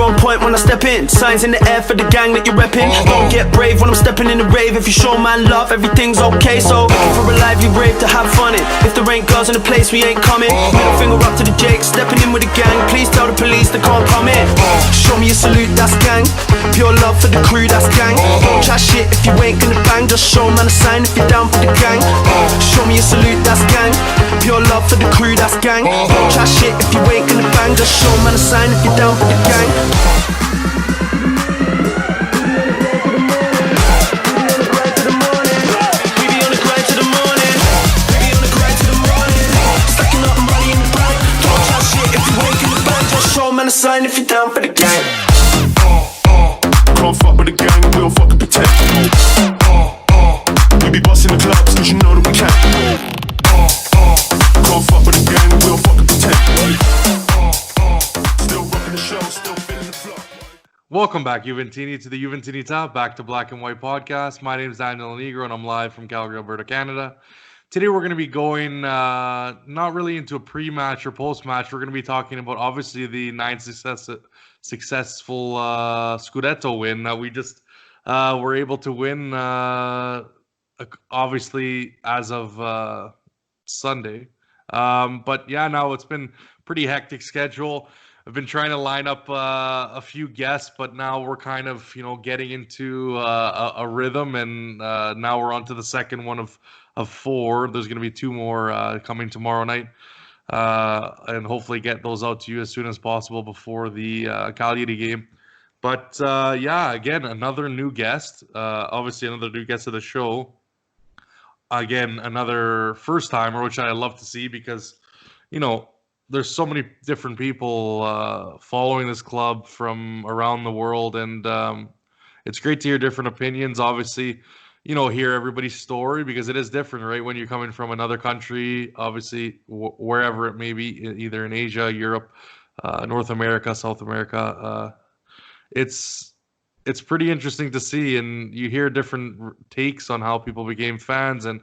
are on point when I step in. Signs in the air for the gang that you're repping. Don't get brave when I'm stepping in the rave. If you show man love, everything's okay. So looking for a lively rave to have fun in. If there ain't girls in the place, we ain't coming. Middle finger up to the Jake, stepping in with the gang. Please tell the police they can't come in. Show me a salute, that's gang. Pure love for the crew, that's gang. Don't chat shit if you ain't gonna bang. Just show man a sign if you're down for the gang. Show me a salute, that's gang. Pure love for the crew, that's gang. Don't chat shit if you ain't gonna bang. Just show man a sign if you're down for the gang. A sign if you're down for the gang. Can't fuck with the gang, we don't fucking pretend. We be busting the clubs, cause you know that we can. Can't fuck with the gang, we don't fucking pretend. Still rocking the show, still feeling the flow. Welcome back, Juventinita, to the Juventinita Back to Black and White podcast. My name is Daniel Negro, and I'm live from Calgary, Alberta, Canada. Today we're going to be going not really into a pre-match or post-match. We're going to be talking about obviously the successful Scudetto win that we just were able to win obviously as of Sunday. But yeah, now it's been pretty hectic schedule. I've been trying to line up a few guests, but now we're kind of, getting into a rhythm, and now we're on to the second one of 4. There's going to be 2 more coming tomorrow night, and hopefully get those out to you as soon as possible before the Cagliari game. But yeah, again, another new guest, obviously another new guest of the show. Again, another first-timer, which I love to see because, there's so many different people following this club from around the world, and it's great to hear different opinions. Obviously, hear everybody's story because it is different, right? When you're coming from another country, obviously, wherever it may be, either in Asia, Europe, North America, South America, it's pretty interesting to see, and you hear different takes on how people became fans, and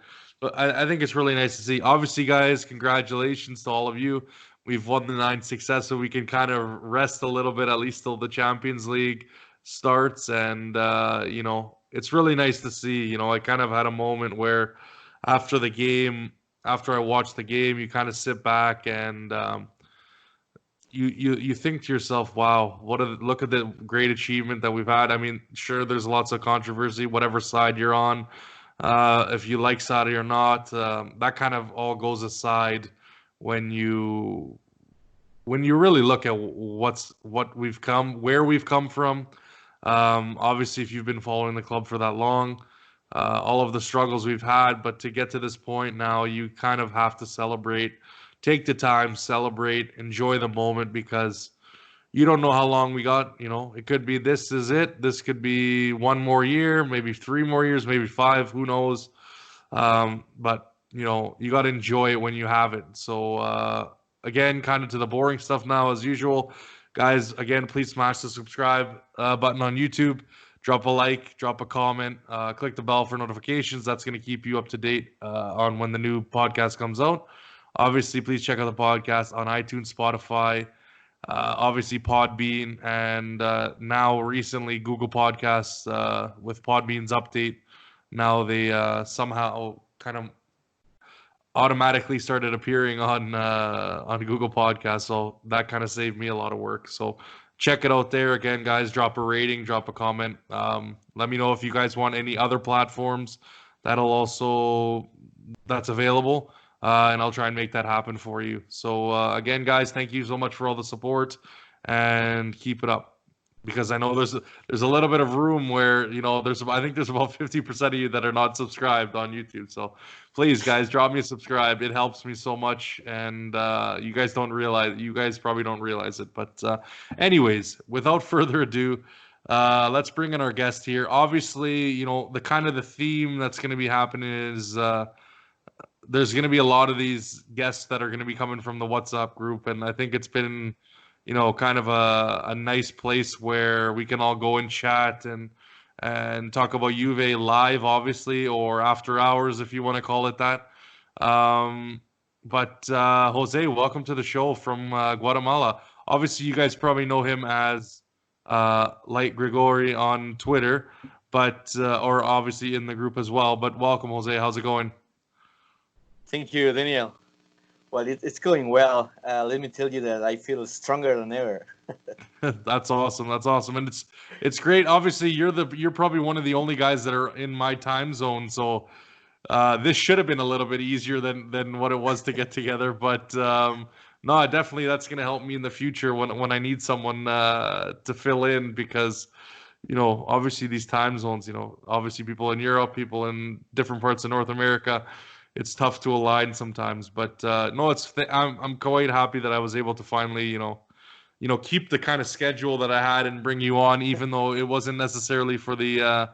I think it's really nice to see. Obviously, guys, congratulations to all of you. We've won the 9 success, so we can kind of rest a little bit, at least till the Champions League starts, and it's really nice to see. I kind of had a moment where after I watched the game, you kind of sit back and you think to yourself, wow, look at the great achievement that we've had. I mean, sure, there's lots of controversy, whatever side you're on, if you like Sarri or not, that kind of all goes aside when you really look at where we've come from. Obviously, if you've been following the club for that long, all of the struggles we've had, but to get to this point now, you kind of have to celebrate, take the time, celebrate, enjoy the moment, because you don't know how long we got. It could be this is it. This could be 1 more year, maybe 3 more years, maybe 5, who knows? But you got to enjoy it when you have it. So again, kind of to the boring stuff now as usual. Guys, again, please smash the subscribe button on YouTube. Drop a like, drop a comment, click the bell for notifications. That's going to keep you up to date on when the new podcast comes out. Obviously, please check out the podcast on iTunes, Spotify, obviously Podbean, and now recently Google Podcasts with Podbean's update. Now they somehow kind of automatically started appearing on Google Podcasts, so that kind of saved me a lot of work. So check it out there. Again, guys, drop a rating, drop a comment. Let me know if you guys want any other platforms that's available, and I'll try and make that happen for you. So again, guys, thank you so much for all the support, and keep it up. Because I know there's a little bit of room where, I think there's about 50% of you that are not subscribed on YouTube. So please, guys, drop me a subscribe. It helps me so much, and you guys probably don't realize it. But anyways, without further ado, let's bring in our guest here. Obviously, the theme that's going to be happening is there's going to be a lot of these guests that are going to be coming from the WhatsApp group, and I think it's been kind of a nice place where we can all go and chat and talk about Juve live, obviously, or after hours, if you want to call it that. But Jose, welcome to the show from Guatemala. Obviously, you guys probably know him as like Grigori on Twitter, but or obviously in the group as well. But welcome, Jose. How's it going? Thank you, Daniel. Well, it's going well. Let me tell you that I feel stronger than ever. That's awesome. That's awesome, and it's great. Obviously, you're probably one of the only guys that are in my time zone, so this should have been a little bit easier than what it was to get together. But no, definitely that's going to help me in the future when I need someone to fill in because obviously these time zones, obviously people in Europe, people in different parts of North America, it's tough to align sometimes. But no, I'm quite happy that I was able to finally keep the kind of schedule that I had and bring you on, even though it wasn't necessarily for the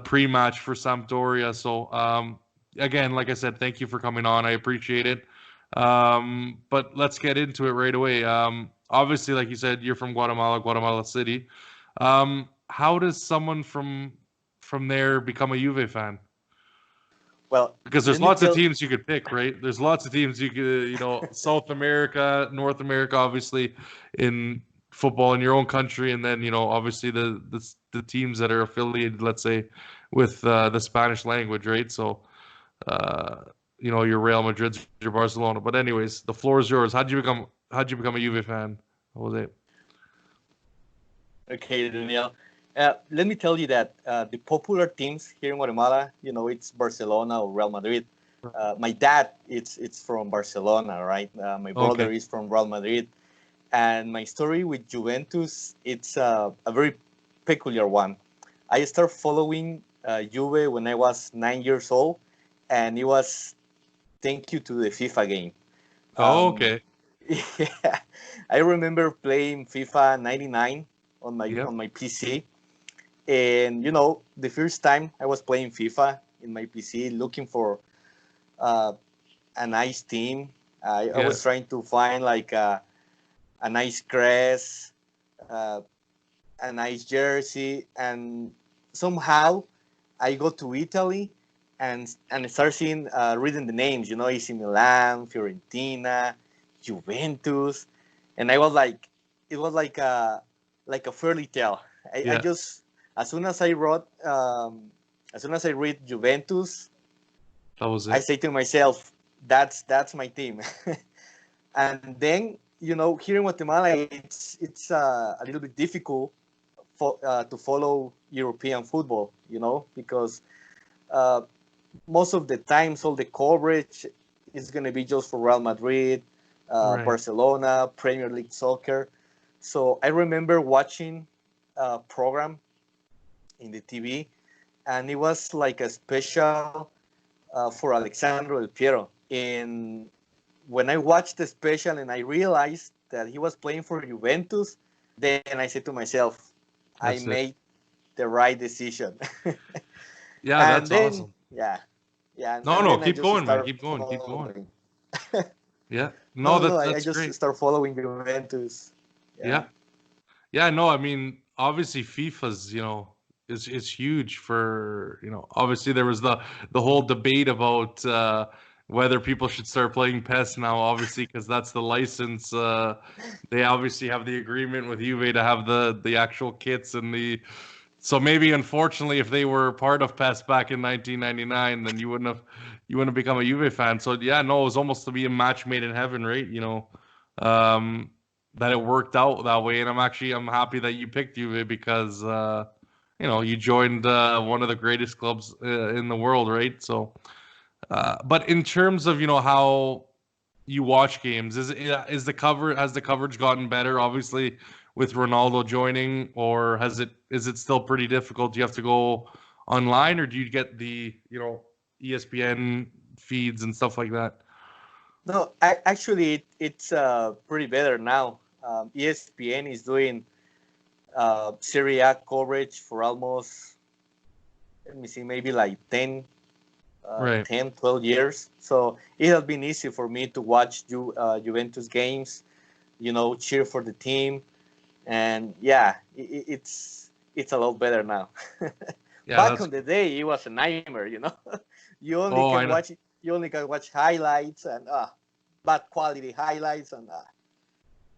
pre-match for Sampdoria. So again, like I said, thank you for coming on. I appreciate it. But let's get into it right away. Obviously, like you said, you're from Guatemala, Guatemala City. How does someone from there become a Juve fan? Well, Because there's let me lots of tell. teams you could pick, right? There's lots of teams you could, South America, North America, obviously, in football in your own country, and then obviously the teams that are affiliated, let's say, with the Spanish language, right? So, your Real Madrid, your Barcelona. But anyways, the floor is yours. How'd you become a Juve fan? What was it? Okay, Daniel. Let me tell you that the popular teams here in Guatemala, it's Barcelona or Real Madrid. My dad, it's from Barcelona, right? My brother Okay. is from Real Madrid, and my story with Juventus, it's a very peculiar one. I started following Juve when I was 9 years old, and it was thank you to the FIFA game. Oh, Um, okay. yeah, I remember playing FIFA 99 on my Yep. on my PC, and the first time I was playing FIFA in my PC, looking for uh, a nice team. I Yeah. was trying to find like a nice crest, uh, a nice jersey, and somehow I go to Italy and start seeing reading the names. AC Milan, Fiorentina, Juventus, and I was like, it was like a fairy tale. I Yeah. just as soon as I wrote, as soon as I read Juventus, That was I it. say to myself, that's my team. And then here in Guatemala, it's a little bit difficult to follow European football, because uh, most of the times all the coverage is going to be just for Real Madrid, Right. Barcelona, Premier League soccer. So I remember watching a program in the TV, and it was like a special for Alexandro Del Piero. And when I watched the special and I realized that he was playing for Juventus, then I said to myself, I That's it. made the right decision. Yeah, And that's then, awesome. yeah, yeah, No, and no, then I keep just going, man. start Keep going. Keep going. following. Yeah. No, No, no, that's I that's just great. start following Juventus. Yeah. Yeah. Yeah, no, I mean, obviously FIFA's, is huge for, obviously there was the whole debate about whether people should start playing PES now, obviously, because that's the license. They obviously have the agreement with Juve to have the actual kits and so maybe unfortunately if they were part of PES back in 1999, then you wouldn't have become a Juve fan. So yeah, no, it was almost to be a match made in heaven, right? Um, that it worked out that way, and I'm happy that you picked Juve because you joined one of the greatest clubs in the world, right? So, but in terms of how you watch games, is the cover has the coverage gotten better? Obviously, with Ronaldo joining, or is it still pretty difficult? Do you have to go online, or do you get the ESPN feeds and stuff like that? No, actually, it's pretty better now. ESPN is doing Serie A coverage for almost, let me see, maybe like Right. 10, 12 years. So it has been easy for me to watch Juventus games, cheer for the team. And yeah, it's a lot better now. Yeah, Back that's on the day, it was a nightmare. You only oh, I can know. watch highlights and bad quality highlights and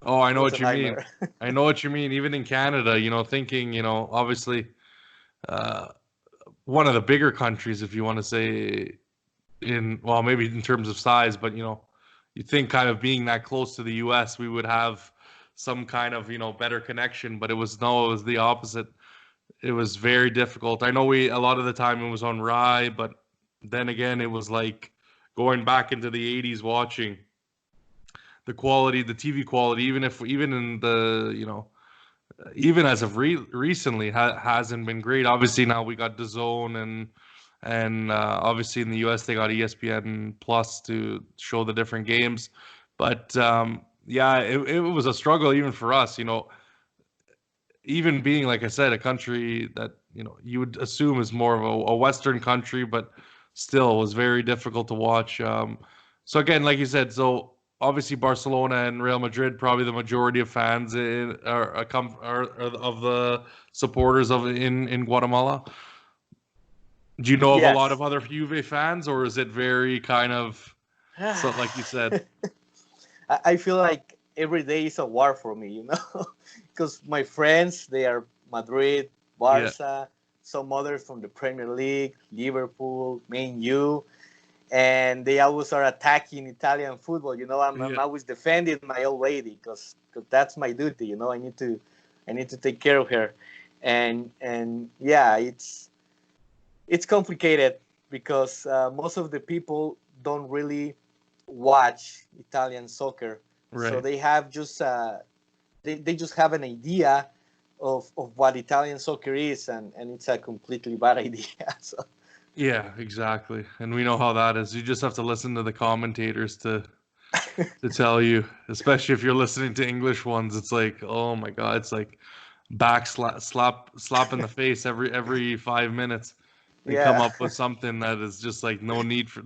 Oh, I It know was what a you mean. nightmare. I know what you mean. Even in Canada, thinking, obviously, uh, one of the bigger countries, if you want to say, well, maybe in terms of size, but you think kind of being that close to the US, we would have some kind of, better connection, but it was the opposite. It was very difficult. I know a lot of the time it was on Rye, but then again, it was like going back into the 80s watching the quality, the TV quality, even in the, even as of recently hasn't been great. Obviously now we got DAZN and obviously in the US they got ESPN Plus to show the different games. But yeah, it was a struggle even for us, even being, like I said, a country that, you would assume is more of a Western country, but still was very difficult to watch. So again, like you said, so obviously Barcelona and Real Madrid, probably the majority of fans are of the supporters in Guatemala. Do you know of a lot Yes. of other Juve fans, or is it very kind of, so like you said? I feel like every day is a war for me, because my friends, they are Madrid, Yeah, Barca, some others from the Premier League, Liverpool, Man U, and they always are attacking Italian football. I'm yeah, always defending my old lady because that's my duty. I need to take care of her, and yeah, it's complicated because most of the people don't really watch Italian soccer, so right. they just have an idea of what Italian soccer is, and it's a completely bad idea. So Yeah, exactly. And we know how that is. You just have to listen to the commentators to tell you, especially if you're listening to English ones. It's like, oh my God, it's like slap in the face every 5 minutes. They come yeah, up with something that is just like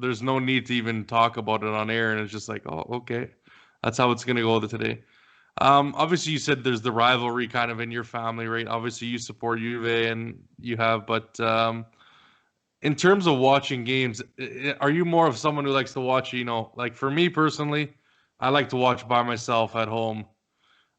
there's no need to even talk about it on air, and it's just like, oh, okay, that's how it's gonna go today. Obviously you said there's the rivalry kind of in your family, right? Obviously you support Juve and you have, but in terms of watching games, are you more of someone who likes to watch, like for me personally, I like to watch by myself at home.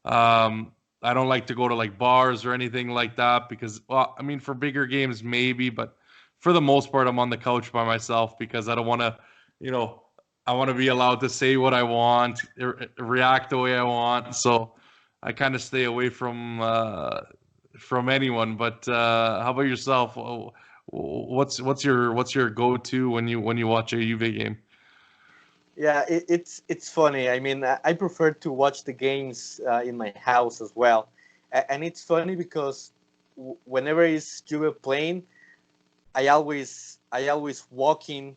Um, I don't like to go to like bars or anything like that because, well, I mean, for bigger games, maybe, but for the most part, I'm on the couch by myself because I don't want to, you know, I want to be allowed to say what I want, react the way I want. So I kind of stay away from anyone. But how about yourself? What's your go-to when you watch a UV game? yeah. It's funny. I mean, I prefer to watch the games in my house as well, and it's funny because whenever it's Juve playing, I always walking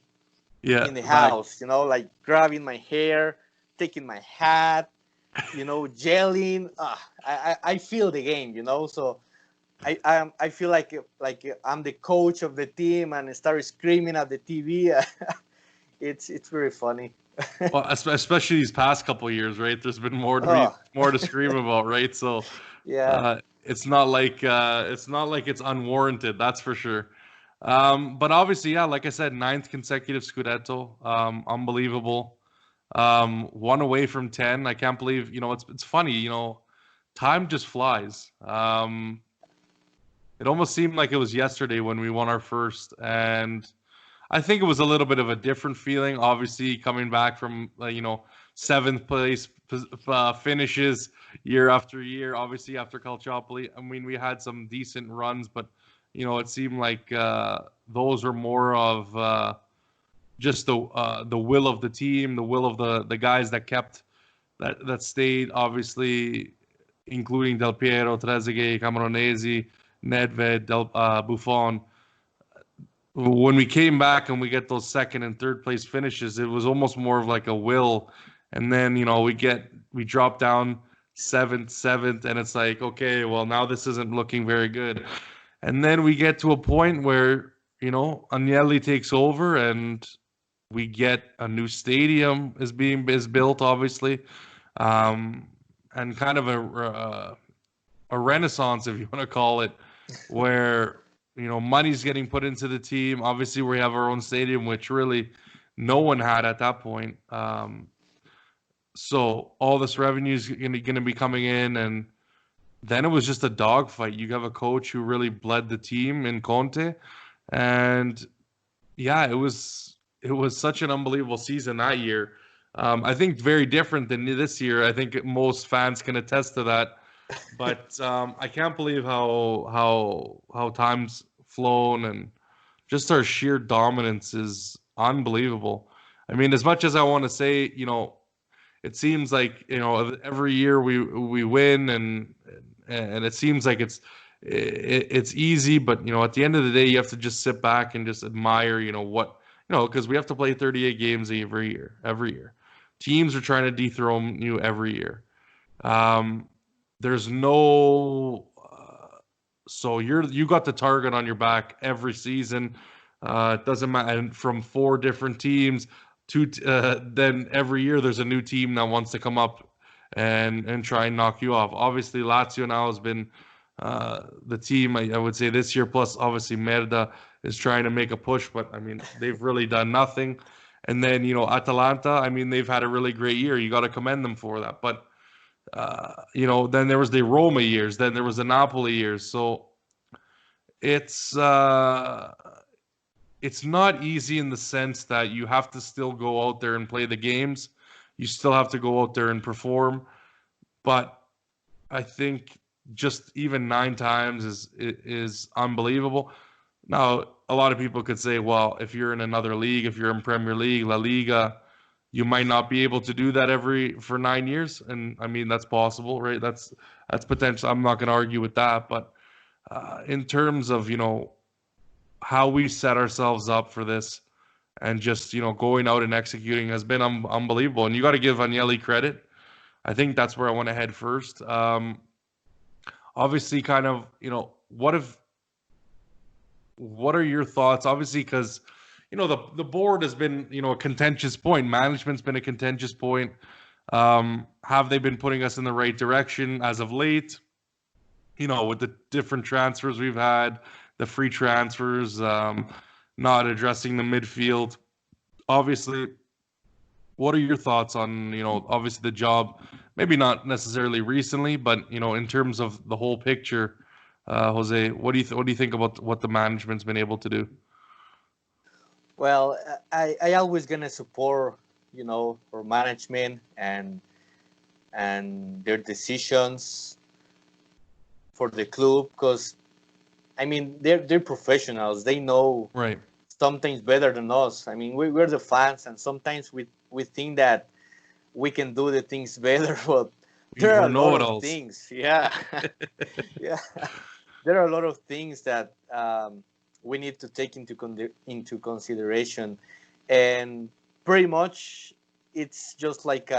Yeah, in the back. house, like grabbing my hair, taking my hat, yelling. I feel the game, so I feel like I'm the coach of the team and I start screaming at the TV. It's very funny. Well, especially these past couple years, right? There's been Oh, more to scream about, right? So yeah. it's not like it's unwarranted, that's for sure. But obviously, yeah, like I said, ninth consecutive Scudetto, unbelievable. One away from 10. I can't believe, it's funny, time just flies. It almost seemed like it was yesterday when we won our first, and I think it was a little bit of a different feeling. Obviously, coming back from seventh place finishes year after year. Obviously, after Calciopoli, I mean, we had some decent runs, but it seemed like those were more of just the will of the team, the will of the guys that stayed. Obviously, including Del Piero, Trezeguet, Camoranesi, Nedved, Buffon. When we came back and we get those second and third place finishes, it was almost more of like a will. And then, we drop down seventh, and it's like, okay, well, now this isn't looking very good. And then we get to a point where, Agnelli takes over and we get a new stadium is built, obviously. Um, and kind of a renaissance, if you want to call it, where money's getting put into the team. Obviously, we have our own stadium, which really no one had at that point. So all this revenue is going to be coming in, and then it was just a dogfight. You have a coach who really bled the team in Conte, and yeah, it was such an unbelievable season that year. I think very different than this year. I think most fans can attest to that. But I can't believe how time's flown, and just our sheer dominance is unbelievable. I mean, as much as I want to say, it seems like every year we win, and it seems like it's easy, but at the end of the day, you have to just sit back and just admire because we have to play 38 games every year. Teams are trying to dethrone you every year. There's no so you got the target on your back every season. It doesn't matter, and from four different teams. Then every year there's a new team that wants to come up and try and knock you off. Obviously, Lazio now has been the team, I would say, this year, plus obviously Merda is trying to make a push, but I mean, they've really done nothing. And then, Atalanta, I mean, they've had a really great year. You got to commend them for that. But, then there was the Roma years, then there was the Napoli years. So it's not easy in the sense that you have to still go out there and play the games. You still have to go out there and perform. But I think just even 9 times is unbelievable. Now, a lot of people could say, well, if you're in another league, if you're in Premier League, La Liga, you might not be able to do that for 9 years. And I mean, that's possible, right? That's potential. I'm not going to argue with that. But in terms of, how we set ourselves up for this and just, going out and executing has been unbelievable. And you got to give Agnelli credit. I think that's where I want to head first. Obviously, kind of, what are your thoughts? Obviously, because, the board has been, a contentious point. Management's been a contentious point. Have they been putting us in the right direction as of late? With the different transfers we've had, the free transfers, not addressing the midfield. Obviously, what are your thoughts on, obviously the job, maybe not necessarily recently, but, in terms of the whole picture, Jose, what do you think about what the management's been able to do? Well, I always gonna support, for management and their decisions for the club, because I mean they're professionals. They know Right. sometimes better than us. I mean we're the fans, and sometimes we think that we can do the things better, but there are We're a lot of know-it-alls. things. Yeah, yeah. There are a lot of things that we need to take into consideration, and pretty much it's just like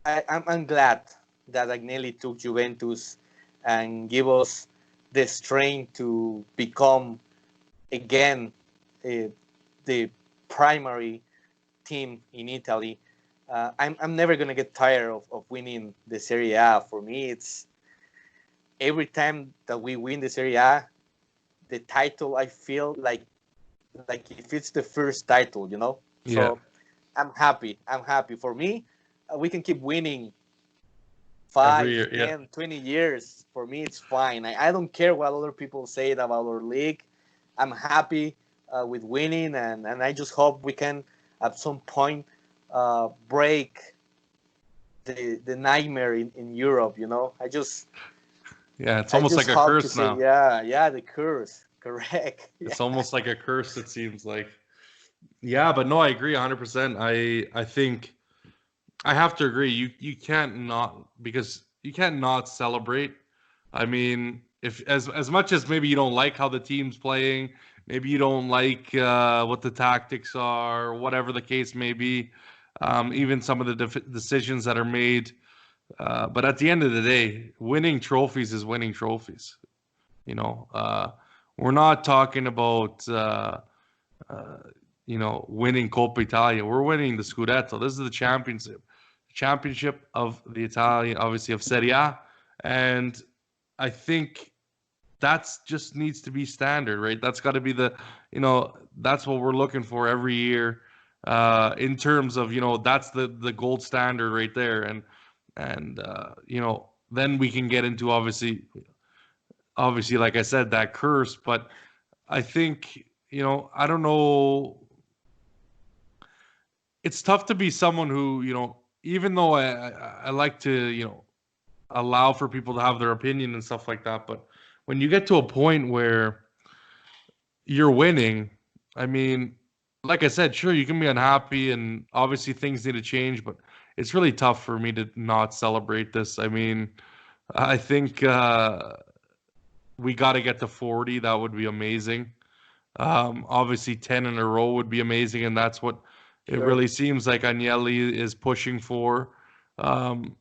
I'm glad that Agnelli took Juventus and give us the strength to become again the primary team in Italy. I'm never gonna get tired of winning the Serie A. For me, it's every time that we win the Serie A, the title, I feel like if it's the first title, Yeah. So I'm happy. For me, we can keep winning 5, Every year, yeah. 10, 20 years. For me, it's fine. I don't care what other people say about our league. I'm happy with winning, and I just hope we can at some point break the nightmare in Europe. I just Yeah, it's almost like a hope to curse say, now. yeah, the curse. Correct. It's almost like a curse, it seems like. Yeah, but no, I agree 100%. I think I have to agree. You can't not, because you can't not celebrate. I mean, if as much as maybe you don't like how the team's playing, maybe you don't like what the tactics are, whatever the case may be, even some of the decisions that are made. But at the end of the day, winning trophies is winning trophies. We're not talking about winning Coppa Italia. We're winning the Scudetto. This is the championship of the Italian, obviously of Serie A, and I think that's just needs to be standard, right? That's got to be that's what we're looking for every year. in terms of, that's the gold standard right there. And then we can get into obviously, like I said, that curse. But I think, I don't know. It's tough to be someone who, even though I like to, allow for people to have their opinion and stuff like that. But when you get to a point where you're winning, I mean, like I said, sure, you can be unhappy and obviously things need to change, but it's really tough for me to not celebrate this. I mean, I think we got to get to 40. That would be amazing. Obviously, 10 in a row would be amazing, and that's what it Sure. really seems like Agnelli is pushing for.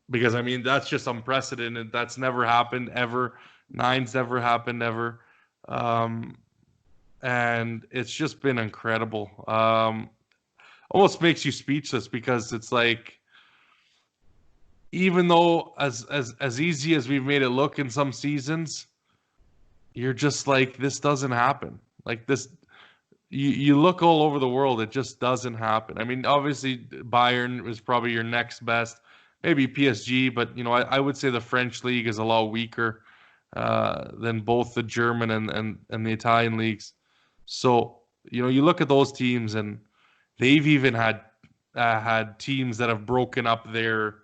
Because, I mean, that's just unprecedented. That's never happened ever. Nine's never happened ever. Um, and it's just been incredible. Almost makes you speechless because it's like, even though as easy as we've made it look in some seasons, you're just like, this doesn't happen. Like this, you look all over the world, it just doesn't happen. I mean, obviously Bayern is probably your next best, maybe PSG, but I would say the French league is a lot weaker than both the German and the Italian leagues. So you look at those teams, and they've even had teams that have broken up their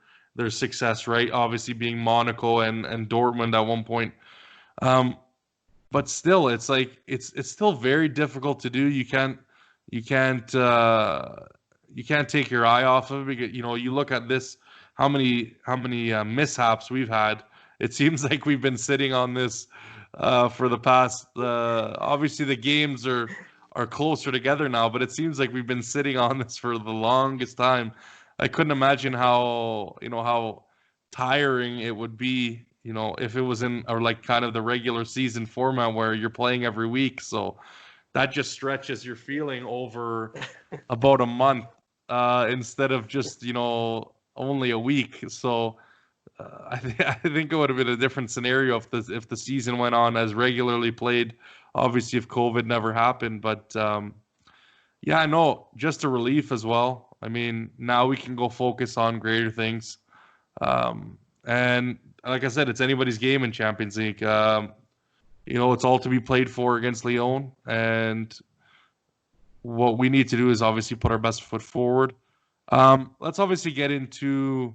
success, right? Obviously being Monaco and Dortmund at one point. Um, but still, it's like it's still very difficult to do. You can't you can't take your eye off of it, because you look at this, how many mishaps we've had. It seems like we've been sitting on this for the past. Obviously, the games are closer together now, but it seems like we've been sitting on this for the longest time. I couldn't imagine how tiring it would be, if it was in, or like kind of the regular season format where you're playing every week. So that just stretches your feeling over about a month, instead of just, only a week. So I think it would have been a different scenario if the season went on as regularly played. Obviously, if COVID never happened, but yeah, I know, just a relief as well. I mean, now we can go focus on greater things. And like I said, it's anybody's game in Champions League. It's all to be played for against Lyon, and what we need to do is obviously put our best foot forward. Let's obviously get into.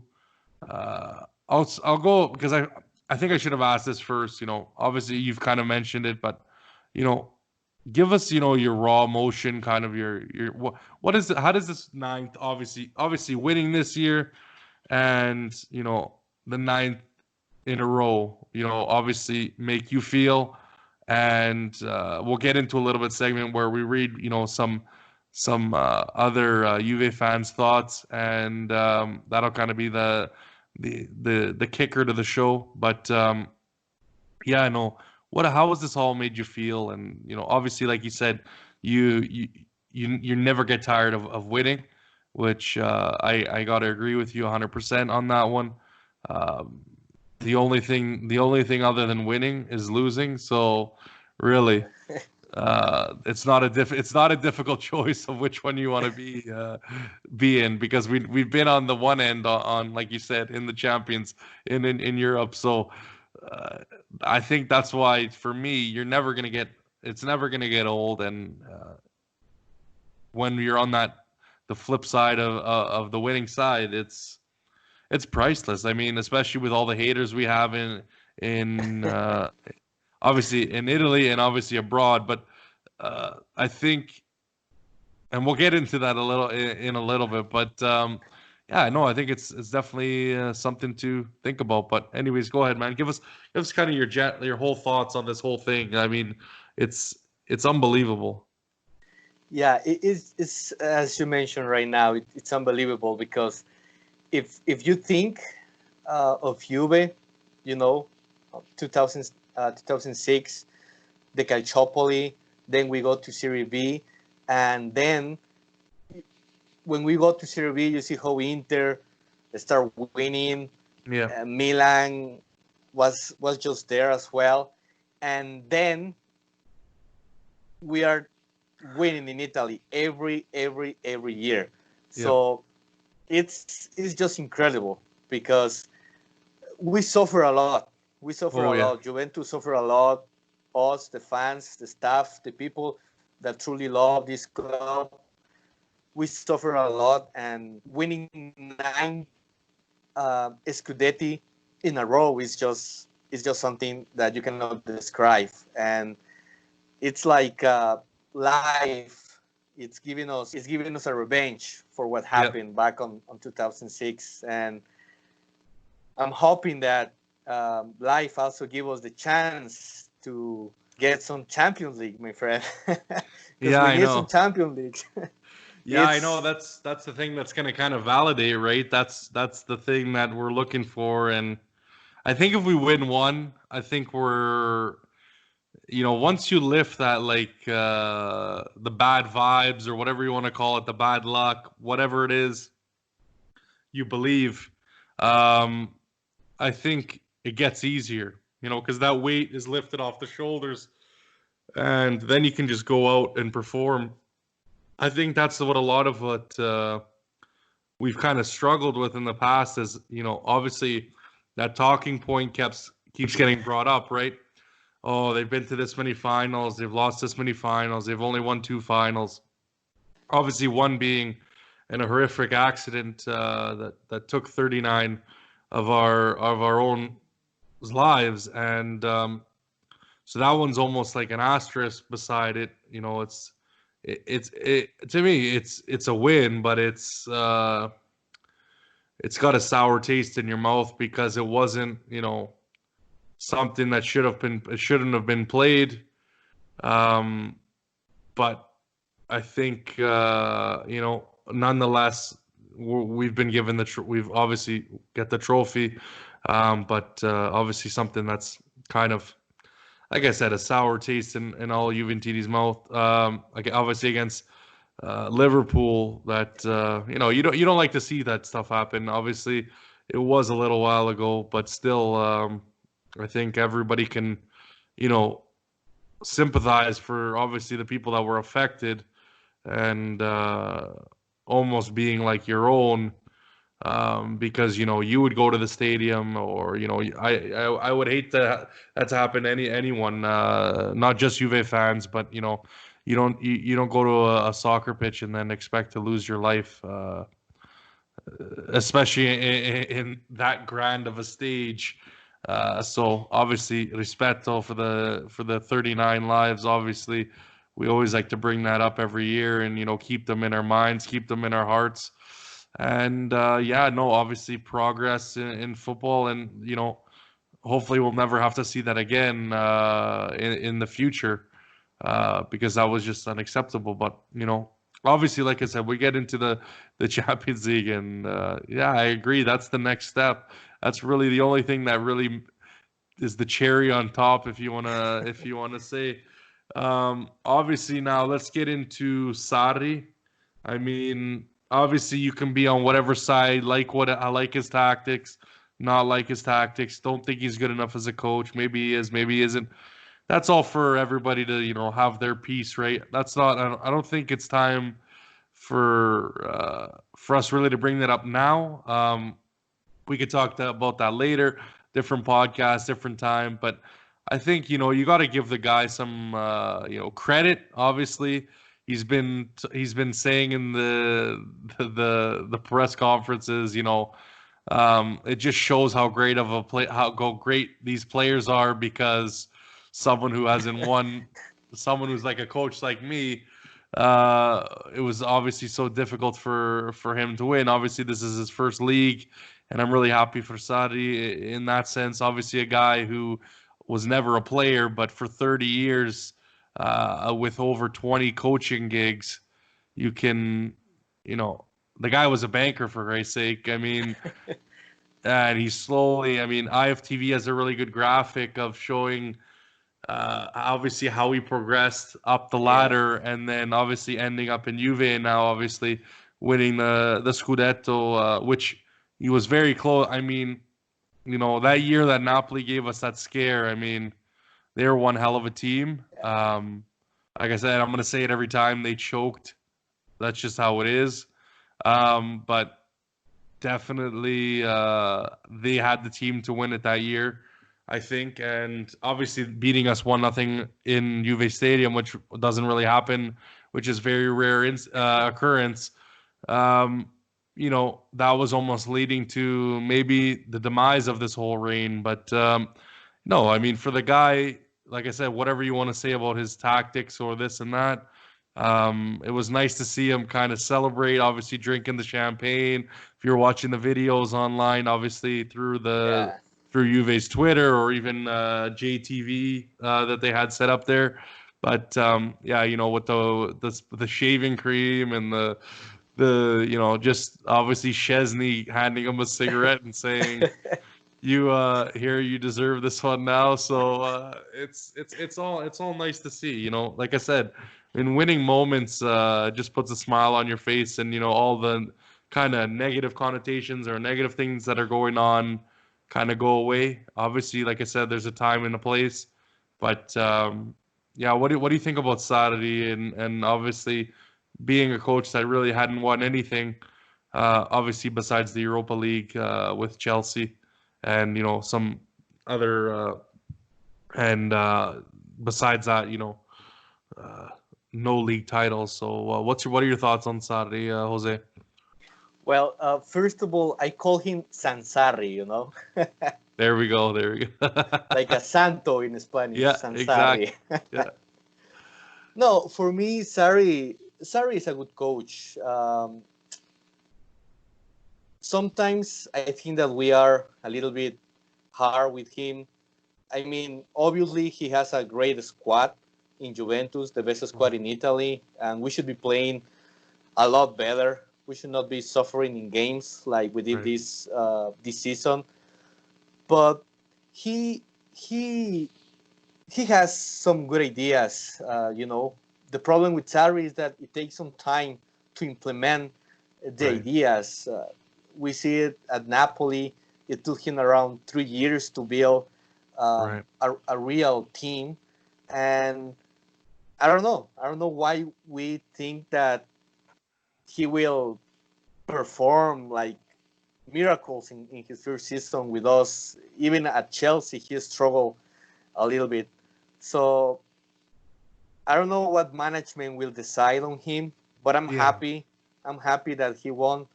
I'll go, because I think I should have asked this first. Obviously you've kind of mentioned it, but you know, give us your raw emotion, kind of your what is it? How does this ninth, obviously winning this year, and the ninth in a row, obviously make you feel. And we'll get into a little bit segment where we read, some other Juve fans' thoughts, and that'll kind of be the kicker to the show. But yeah, I know. How has this all made you feel? And obviously, like you said, you never get tired of winning, which I gotta agree with you 100% on that one. Um, the only thing other than winning is losing. So really, it's not a difficult choice of which one you want to be in, because we've been on the one end, on like you said, in the champions in Europe. So I think that's why, for me, it's never gonna get old. And when you're on the flip side of the winning side, it's priceless. I mean, especially with all the haters we have in obviously in Italy and obviously abroad. But I think, and we'll get into that in a little bit. But yeah, no, I think it's definitely something to think about. But anyways, go ahead, man. Give us kind of your whole thoughts on this whole thing. I mean, it's unbelievable. Yeah, it's as you mentioned right now. It's unbelievable because if you think of Juve, you know, 2000, 2006, the Calciopoli, then we go to Serie B, and then when we go to Serie B, you see how Inter start winning. Yeah. Milan was just there as well, and then we are winning in Italy every year. Yeah. So it's just incredible because we suffer a lot. We suffer Oh a yeah. lot. Juventus suffer a lot. Us, the fans, the staff, the people that truly love this club, we suffer a lot. And winning 9 Scudetti in a row is just something that you cannot describe. And it's like life. It's giving us a revenge for what Yeah. happened back on 2006. And I'm hoping that life also give us the chance to get some Champions League, my friend, because Yeah, we I need some know. Champions League. Yeah, I know. It's That's the thing that's going to kind of validate, right? That's the thing that we're looking for, and I think if we win one, I think we're, once you lift that, like, the bad vibes or whatever you want to call it, the bad luck, whatever it is, you believe. Um, I think it gets easier, because that weight is lifted off the shoulders, and then you can just go out and perform. I think that's what a lot of what we've kind of struggled with in the past is, obviously that talking point keeps getting brought up, right? Oh, they've been to this many finals, they've lost this many finals, they've only won 2 finals. Obviously, one being in a horrific accident that took 39 of our own lives, and so that one's almost like an asterisk beside it. It's to me it's a win, but it's got a sour taste in your mouth because it wasn't, something that shouldn't have been played. Um, but I think, nonetheless, we've been given we've obviously get the trophy, but obviously something that's kind of, like I said, a sour taste in all Juventini's mouth. Like obviously against Liverpool, that you don't like to see that stuff happen. Obviously, it was a little while ago, but still, I think everybody can, you know, sympathize for obviously the people that were affected, and almost being like your own, because you would go to the stadium, or I would hate that to happen to anyone, not just Juve fans, but you don't go to a soccer pitch and then expect to lose your life, especially in that grand of a stage. So obviously, rispetto for the 39 lives. Obviously, we always like to bring that up every year, and keep them in our minds, keep them in our hearts. And yeah, no, obviously progress in football, and hopefully we'll never have to see that again in the future, because that was just unacceptable. But obviously, like I said, we get into the Champions League, and yeah, I agree. That's the next step. That's really the only thing that really is the cherry on top, if you wanna say. Obviously, now let's get into Sarri. I mean, obviously, you can be on whatever side. Like what I like his tactics, not like his tactics. Don't think he's good enough as a coach. Maybe he is. Maybe he isn't. That's all for everybody to have their piece, right? That's not. I don't think it's time for us really to bring that up now. We could talk about that later, different podcast, different time. But I think you got to give the guy some credit. Obviously, he's been saying in the press conferences, it just shows how great of a play, how great these players are, because someone who hasn't won, someone who's like a coach like me, it was obviously so difficult for him to win. Obviously, this is his first league, and I'm really happy for Sarri in that sense. Obviously, a guy who was never a player, but for 30 years, with over 20 coaching gigs, you can, the guy was a banker, for Christ's sake. I mean, and he's slowly. I mean, IFTV has a really good graphic of showing obviously how he progressed up the yeah, ladder, and then obviously ending up in Juve, and now obviously winning the Scudetto, which he was very close. I mean, that year that Napoli gave us that scare. I mean, they were one hell of a team. Like I said, I'm gonna say it every time, they choked. That's just how it is. But definitely, they had the team to win it that year, I think, and obviously beating us 1-0 in Juve Stadium, which doesn't really happen, which is very rare occurrence. Um, that was almost leading to maybe the demise of this whole reign. But no, I mean, for the guy, like I said, whatever you want to say about his tactics or this and that, it was nice to see him kind of celebrate, obviously drinking the champagne. If you're watching the videos online, obviously Yeah. through Juve's Twitter or even JTV that they had set up there. But yeah, with the shaving cream and the just obviously Chesney handing him a cigarette and saying, "You here, you deserve this one now." So it's all nice to see. Like I said, in winning moments, just puts a smile on your face, and all the kind of negative connotations or negative things that are going on kind of go away. Obviously, like I said, there's a time and a place, but yeah, what do you think about Saturday and obviously being a coach that really hadn't won anything, obviously besides the Europa League with Chelsea, and some other and besides that, uh, no league titles. So what are your thoughts on Saturday, Jose? Well, first of all, I call him Sansari, There we go. There we go. like a santo in Spanish, Yeah, Sansari. exactly. Yeah, No, for me, Sarri is a good coach. Sometimes I think that we are a little bit hard with him. I mean, obviously he has a great squad in Juventus, the best squad in Italy, and we should be playing a lot better. We should not be suffering in games like we did right. this season. But he he he has some good ideas. The problem with Sarri is that it takes some time to implement the Right. ideas. We see it at Napoli. It took him around 3 years to build Right. a real team, and I don't know. I don't know why we think that he will perform like miracles in his first season with us. Even at Chelsea, he struggled a little bit. So I don't know what management will decide on him, but I'm Yeah. happy. I'm happy that he won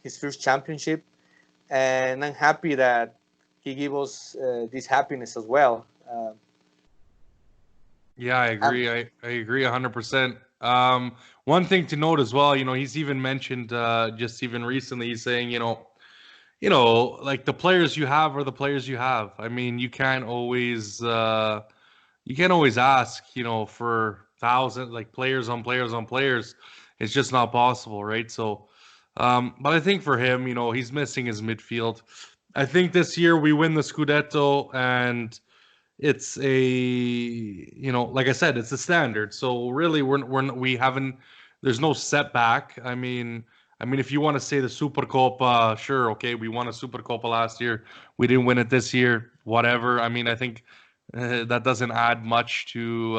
his first championship, and I'm happy that he gave us this happiness as well. Yeah, I I'm, agree. I agree 100%. One thing to note as well, he's even mentioned just even recently, he's saying, like the players you have are the players you have. I mean, you can't always ask, for thousands like players on players on players. It's just not possible, right? So, but I think for him, he's missing his midfield. I think this year we win the Scudetto, and it's like I said, it's a standard. So really, we haven't. There's no setback. I mean, if you want to say the Supercopa, sure, okay, we won a Supercopa last year. We didn't win it this year. Whatever. I mean, I think that doesn't add much to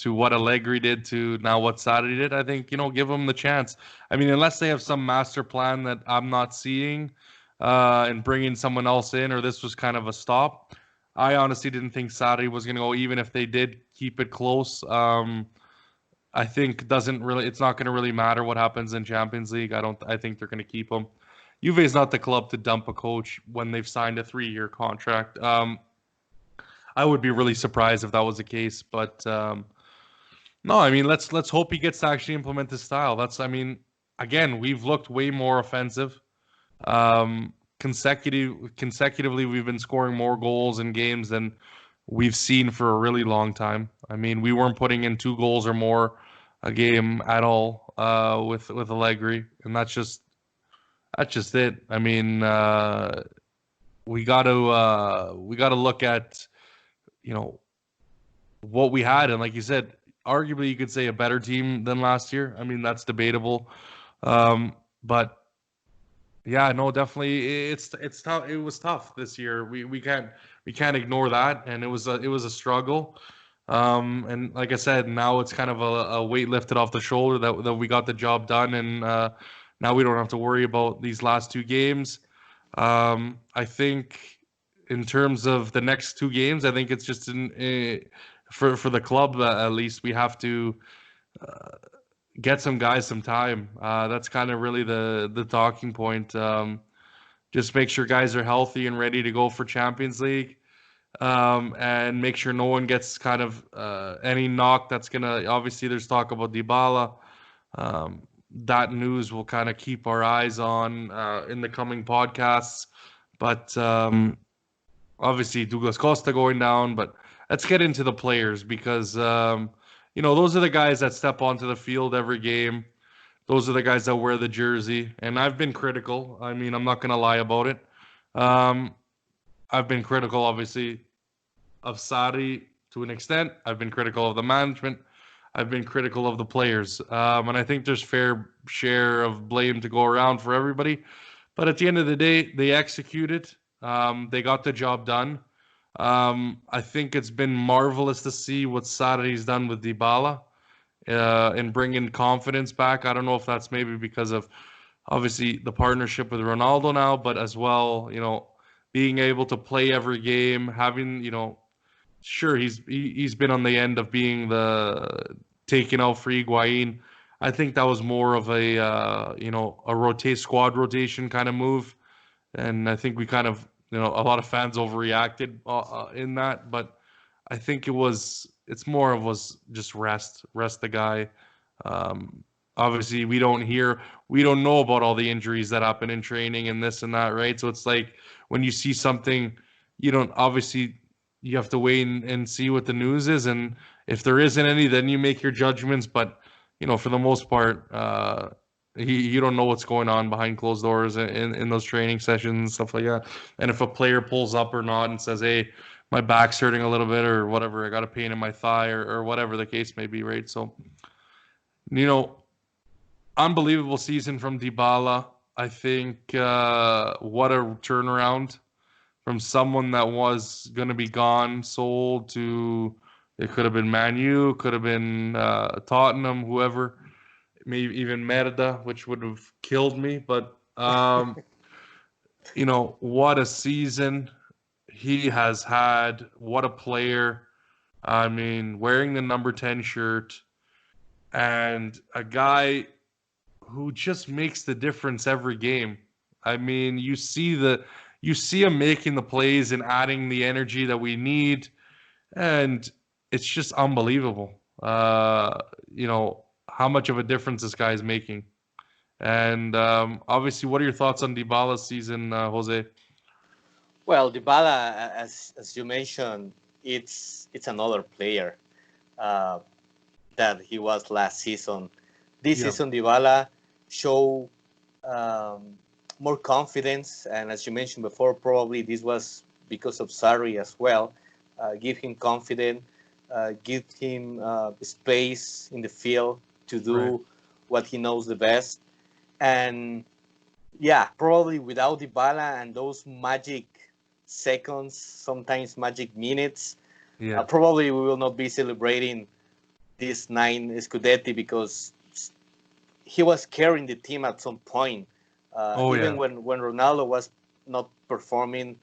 what Allegri did to now what Sarri did. I think give them the chance. I mean, unless they have some master plan that I'm not seeing, and bringing someone else in, or this was kind of a stop. I honestly didn't think Sarri was going to go, even if they did keep it close. I think doesn't really. It's not going to really matter what happens in Champions League. I don't. I think they're going to keep him. Juve is not the club to dump a coach when they've signed a 3-year contract. I would be really surprised if that was the case. But no, I mean, let's hope he gets to actually implement his style. I mean, again, we've looked way more offensive. Consecutively, we've been scoring more goals in games than we've seen for a really long time. I mean, we weren't putting in 2 goals or more a game at all with Allegri, and that's just it. I mean, we got to look at you know what we had, and like you said, arguably you could say a better team than last year. I mean, that's debatable, but yeah, no, definitely it's tough. It was tough this year. We can't ignore that, and it was a struggle. And like I said, now it's kind of a weight lifted off the shoulder that we got the job done, and now we don't have to worry about these last two games. I think in terms of the next two games, I think it's just for the club at least we have to get some guys some time. That's kind of really the talking point. Just make sure guys are healthy and ready to go for Champions League, and make sure no one gets kind of any knock. That's gonna obviously there's talk about Dybala. That news will kind of keep our eyes on in the coming podcasts. But obviously Douglas Costa going down. But let's get into the players because those are the guys that step onto the field every game. Those are the guys that wear the jersey, and I've been critical. I mean, I'm not going to lie about it. I've been critical, obviously, of Sarri to an extent. I've been critical of the management. I've been critical of the players. And I think there's fair share of blame to go around for everybody. But at the end of the day, they executed. They got the job done. I think it's been marvelous to see what Sarri's done with Dybala and bringing confidence back. I don't know if that's maybe because of obviously the partnership with Ronaldo now, but as well, being able to play every game, having, sure he's been on the end of being the taking out for Higuain. I think that was more of a squad rotation kind of move, and I think we kind of a lot of fans overreacted in that, but I think it's more of was just rest the guy. Obviously we don't know about all the injuries that happen in training and this and that, right? So it's like when you see something, you have to wait and see what the news is, and if there isn't any, then you make your judgments. But for the most part, you don't know what's going on behind closed doors in those training sessions and stuff like that. And if a player pulls up or not and says, "Hey, my back's hurting a little bit," or whatever, I got a pain in my thigh, or whatever the case may be, right? So, unbelievable season from Dybala. I think what a turnaround from someone that was going to be gone, sold to, it could have been Man U, could have been Tottenham, whoever, maybe even Merda, which would have killed me. But, what a season he has had. What a player. I mean, wearing the number 10 shirt and a guy who just makes the difference every game. I mean, you see him making the plays and adding the energy that we need, and it's just unbelievable. How much of a difference this guy is making. And obviously, what are your thoughts on Dybala's season, Jose? Well, Dybala, as you mentioned, it's another player that he was last season. This season, Dybala show more confidence, and as you mentioned before, probably this was because of Sarri as well. Give him confidence, give him space in the field to do what he knows the best. And probably without Dybala and those magic seconds, sometimes magic minutes, probably we will not be celebrating this 9 Scudetti, because he was carrying the team at some point. When Ronaldo was not performing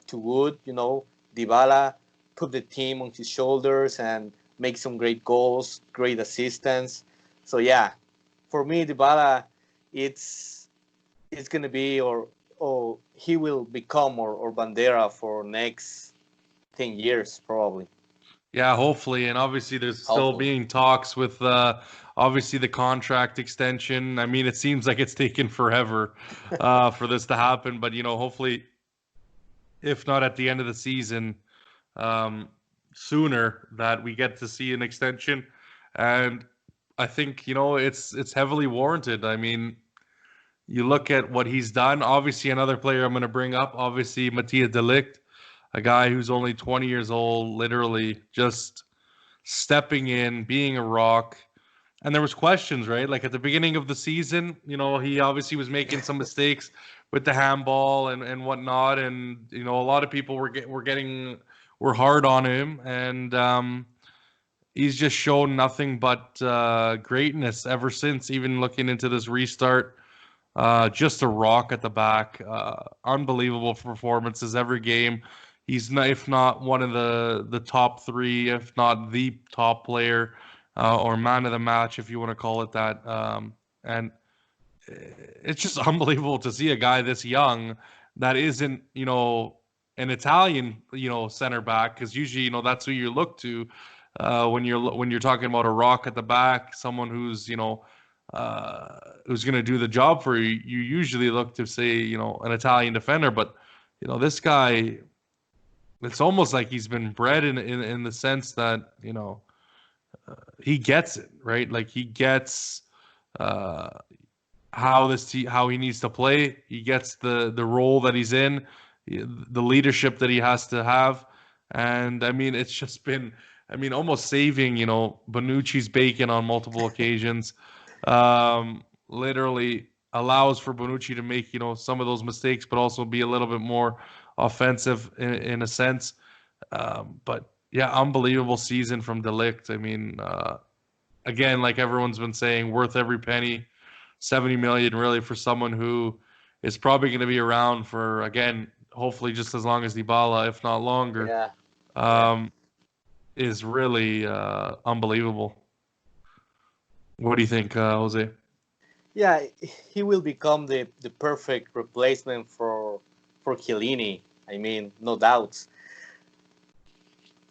too good, Dybala put the team on his shoulders and make some great goals, great assistance. So for me, Dybala, it's gonna be or he will become or Bandera for next 10 years probably. Yeah, hopefully. And obviously there's still being talks with obviously the contract extension. I mean, it seems like it's taken forever for this to happen, but hopefully, if not at the end of the season, sooner, that we get to see an extension. And I think it's heavily warranted. I mean, you look at what he's done. Obviously, another player I'm going to bring up, obviously Mattia de Ligt, a guy who's only 20 years old, literally just stepping in, being a rock. And there was questions, right? Like at the beginning of the season, he obviously was making some mistakes with the handball and whatnot. And, a lot of people were hard on him. And he's just shown nothing but greatness ever since. Even looking into this restart, just a rock at the back. Unbelievable performances every game. He's not, if not one of the top three, if not the top player or man of the match, if you want to call it that. And it's just unbelievable to see a guy this young that isn't, an Italian, center back, because usually, that's who you look to when you're talking about a rock at the back, someone who's going to do the job for you. You usually look to say, an Italian defender, but this guy, it's almost like he's been bred in the sense that he gets it, right. Like he gets how he needs to play. He gets the role that he's in, the leadership that he has to have. And I mean, it's just been, almost saving, Bonucci's bacon on multiple occasions. Literally allows for Bonucci to make, some of those mistakes, but also be a little bit more offensive in a sense. But yeah, unbelievable season from De Ligt. I mean, again, like everyone's been saying, worth every penny. 70 million really for someone who is probably going to be around for, again, hopefully just as long as Dybala, if not longer. Yeah. Is really unbelievable. What do you think, Jose? Yeah, he will become the perfect replacement for Chiellini. I mean, no doubts.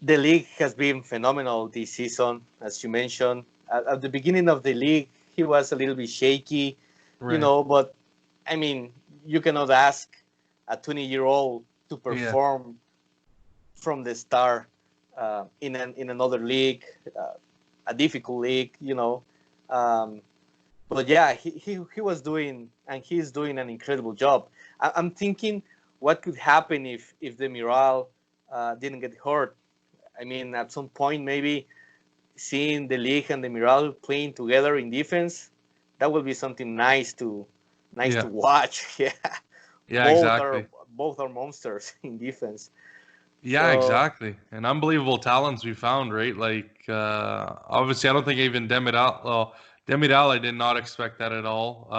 The league has been phenomenal this season, as you mentioned. At the beginning of the league, he was a little bit shaky, Right. but I mean, you cannot ask a 20-year-old to perform from the start in another league, a difficult league, But yeah, he was doing, and he's doing an incredible job. I'm thinking what could happen if Demiral didn't get hurt. I mean, at some point, maybe seeing the league and Demiral playing together in defense, that will be something nice to watch. Yeah, Yeah, exactly. Both are monsters in defense. Yeah, So, exactly. And unbelievable talents we found, right? Like, obviously, I don't think even Demiral, I did not expect that at all.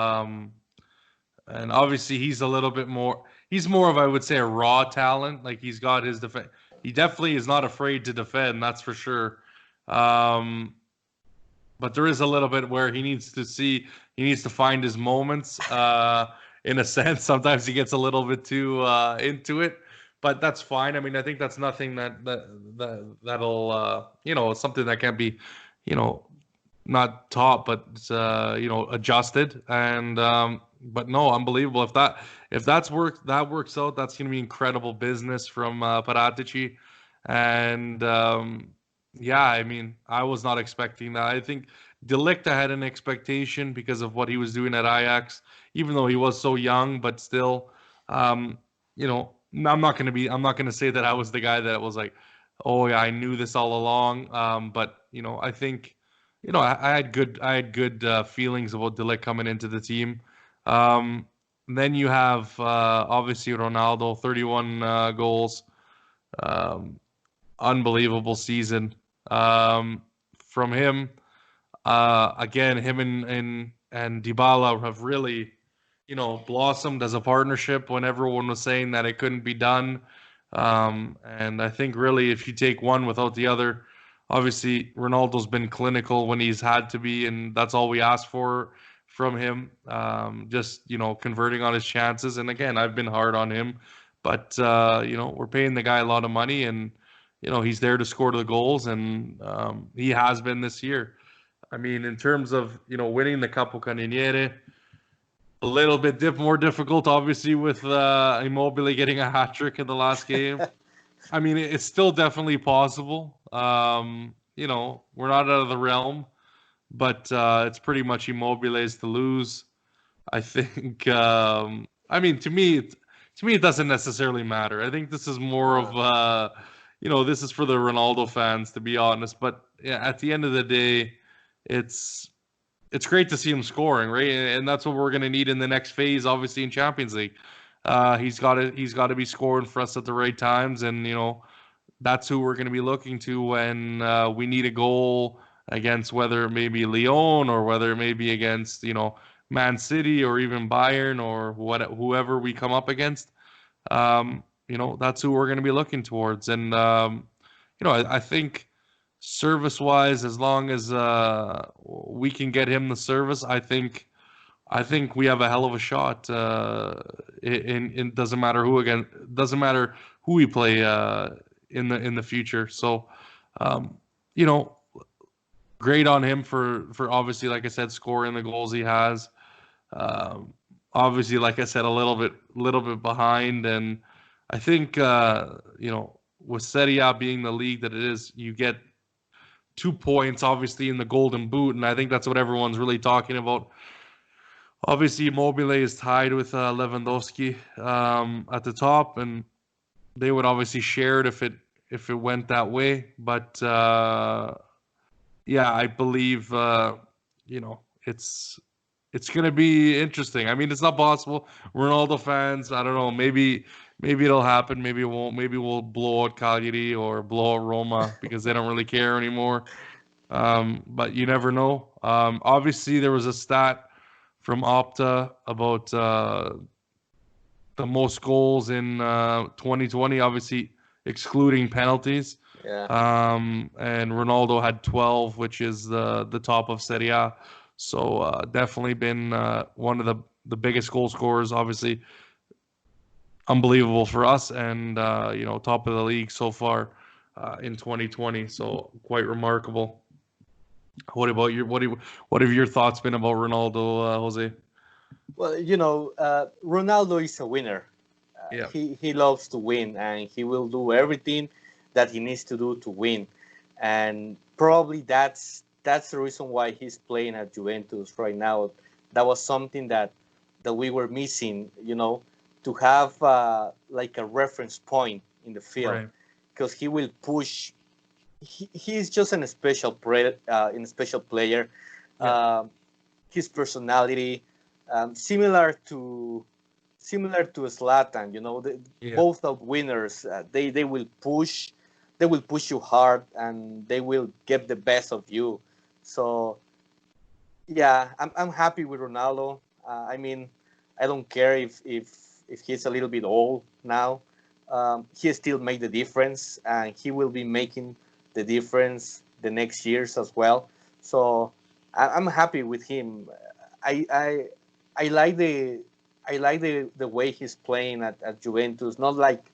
And obviously, he's more of, I would say, a raw talent. Like, he's got his defense. He definitely is not afraid to defend, that's for sure. But there is a little bit where he needs to find his moments. In a sense, sometimes he gets a little bit too into it. But that's fine. I mean, I think that's nothing that'll something that can't be, not taught, but adjusted. And but no, unbelievable. If that works out, that's going to be incredible business from Paratici. And yeah, I mean, I was not expecting that. I think De Ligt had an expectation because of what he was doing at Ajax, even though he was so young, but still, I'm not going to say that I was the guy that was like, oh yeah, I knew this all along. But I think, I had good feelings about De Ligt coming into the team. Then you have obviously Ronaldo, 31 goals, unbelievable season from him. Again, him and Dybala have really, blossomed as a partnership when everyone was saying that it couldn't be done. And I think really if you take one without the other, obviously Ronaldo's been clinical when he's had to be, and that's all we asked for from him. Just, converting on his chances. And again, I've been hard on him, but, we're paying the guy a lot of money, and, he's there to score the goals, and he has been this year. I mean, in terms of, winning the Capocannoniere, a little bit more difficult, obviously, with Immobile getting a hat trick in the last game. I mean, it's still definitely possible. We're not out of the realm, but it's pretty much Immobile's to lose. I think. I mean, to me, it doesn't necessarily matter. I think this is more of, this is for the Ronaldo fans, to be honest. But yeah, at the end of the day, it's great to see him scoring, right? And that's what we're going to need in the next phase, obviously in Champions League. He's got to be scoring for us at the right times, and that's who we're going to be looking to when we need a goal against, whether it may be Lyon or whether it may be against, Man City or even Bayern or whoever we come up against. That's who we're going to be looking towards. And, I think service-wise, as long as we can get him the service, I think we have a hell of a shot. It doesn't matter who again. Doesn't matter who we play in the future. So, you know, great on him for obviously, like I said, scoring the goals he has. Obviously, like I said, a little bit behind, and I think with Serie A being the league that it is, you get 2 points obviously in the Golden Boot, and I think that's what everyone's really talking about. Obviously, Immobile is tied with Lewandowski at the top, and they would obviously share it if it went that way. But yeah, I believe it's going to be interesting. I mean, it's not possible. Ronaldo fans, I don't know. Maybe it'll happen. Maybe it won't. Maybe we'll blow out Cagliari or blow out Roma because they don't really care anymore. But you never know. Obviously, there was a stat from Opta about the most goals in 2020, obviously excluding penalties. Yeah. And Ronaldo had 12, which is the top of Serie A. So definitely been one of the biggest goal scorers, obviously unbelievable for us, and top of the league so far in 2020. So quite remarkable. What about what have your thoughts been about Ronaldo, Jose? Well, Ronaldo is a winner. Yeah. He loves to win, and he will do everything that he needs to do to win. And probably that's the reason why he's playing at Juventus right now. That was something that we were missing, to have like a reference point in the field, because he will push. He's just a special player. Yeah. His personality, similar to Zlatan. Both of winners. They will push. They will push you hard, and they will get the best of you. So, yeah, I'm happy with Ronaldo. I mean, I don't care if he's a little bit old now. He still made the difference, and he will be making the difference the next years as well. So I'm happy with him. I like the way he's playing at Juventus. Not like